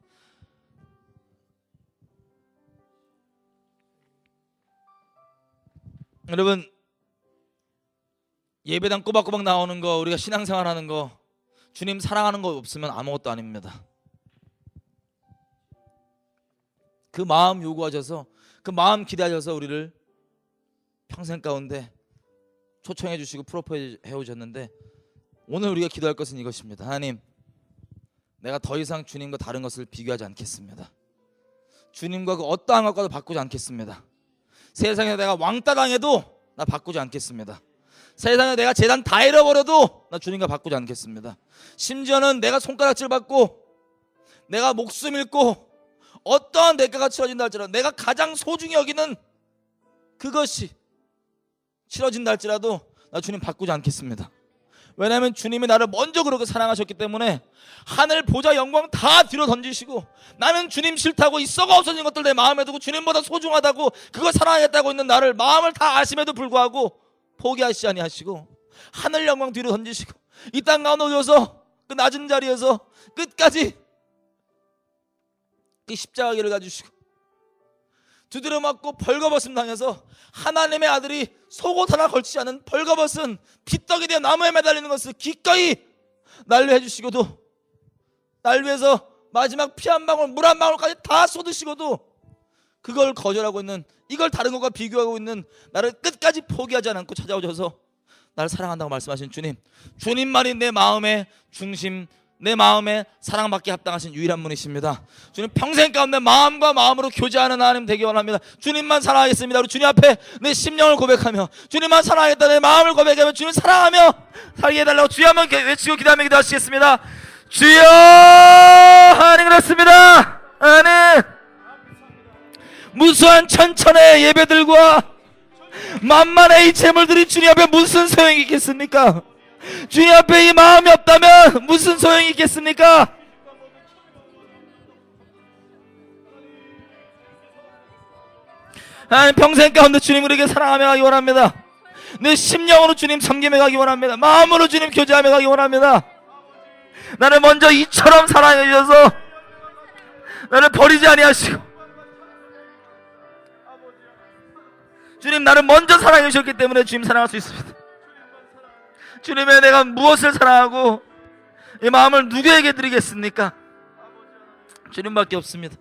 여러분, 예배당 꼬박꼬박 나오는 거, 우리가 신앙생활 하는 거, 주님 사랑하는 거 없으면 아무것도 아닙니다. 그 마음 요구하셔서, 그 마음 기대하셔서 우리를 평생 가운데 초청해 주시고 프로포즈 해오셨는데, 오늘 우리가 기도할 것은 이것입니다. 하나님, 내가 더 이상 주님과 다른 것을 비교하지 않겠습니다. 주님과 그 어떠한 것과도 바꾸지 않겠습니다. 세상에 내가 왕따 당해도 나 바꾸지 않겠습니다. 세상에 내가 재단 다 잃어버려도 나 주님과 바꾸지 않겠습니다. 심지어는 내가 손가락질 받고 내가 목숨 잃고 어떠한 대가가 치러진다 할지라도 내가 가장 소중히 여기는 그것이 치러진다 할지라도 나 주님 바꾸지 않겠습니다. 왜냐하면 주님이 나를 먼저 그렇게 사랑하셨기 때문에 하늘 보좌 영광 다 뒤로 던지시고 나는 주님 싫다고 이 썩어 없어진 것들 내 마음에 두고 주님보다 소중하다고 그걸 사랑하겠다고 있는 나를 마음을 다 아심에도 불구하고 포기하시지 아니하시고 하늘 영광 뒤로 던지시고 이 땅 가운데 오셔서 그 낮은 자리에서 끝까지 그 십자가 길을 가주시고 두드려 맞고 벌거벗음 당해서 하나님의 아들이 속옷 하나 걸치지 않은 벌거벗은 핏떡이 되어 나무에 매달리는 것을 기꺼이 난리해 주시고도 날 위해서 마지막 피 한 방울 물 한 방울까지 다 쏟으시고도 그걸 거절하고 있는, 이걸 다른 것과 비교하고 있는 나를 끝까지 포기하지 않고 찾아오셔서 나를 사랑한다고 말씀하신 주님, 주님만이 내 마음의 중심, 내 마음에 사랑받기 합당하신 유일한 분이십니다. 주님 평생 가운데 마음과 마음으로 교제하는 하나님 되기 원합니다. 주님만 사랑하겠습니다. 우리 주님 앞에 내 심령을 고백하며 주님만 사랑하겠다 내 마음을 고백하며 주님 사랑하며 살게 해달라고 주여 한번 외치고 기도하며 기도하시겠습니다. 주여. 하나님 그렇습니다. 하나님 무수한 천천의 예배들과 만만의 이 재물들이 주님 앞에 무슨 소용이 있겠습니까? 주님 앞에 이 마음이 없다면 무슨 소용이 있겠습니까? 하나님 평생 가운데 주님을 이렇게 사랑하며 가기 원합니다. 내 심령으로 주님 섬기며 가기 원합니다. 마음으로 주님 교제하며 가기 원합니다. 나를 먼저 이처럼 사랑해 주셔서 나를 버리지 아니하시고 주님 나를 먼저 사랑해 주셨기 때문에 주님 사랑할 수 있습니다. 주님의 내가 무엇을 사랑하고 이 마음을 누구에게 드리겠습니까? 주님밖에 없습니다.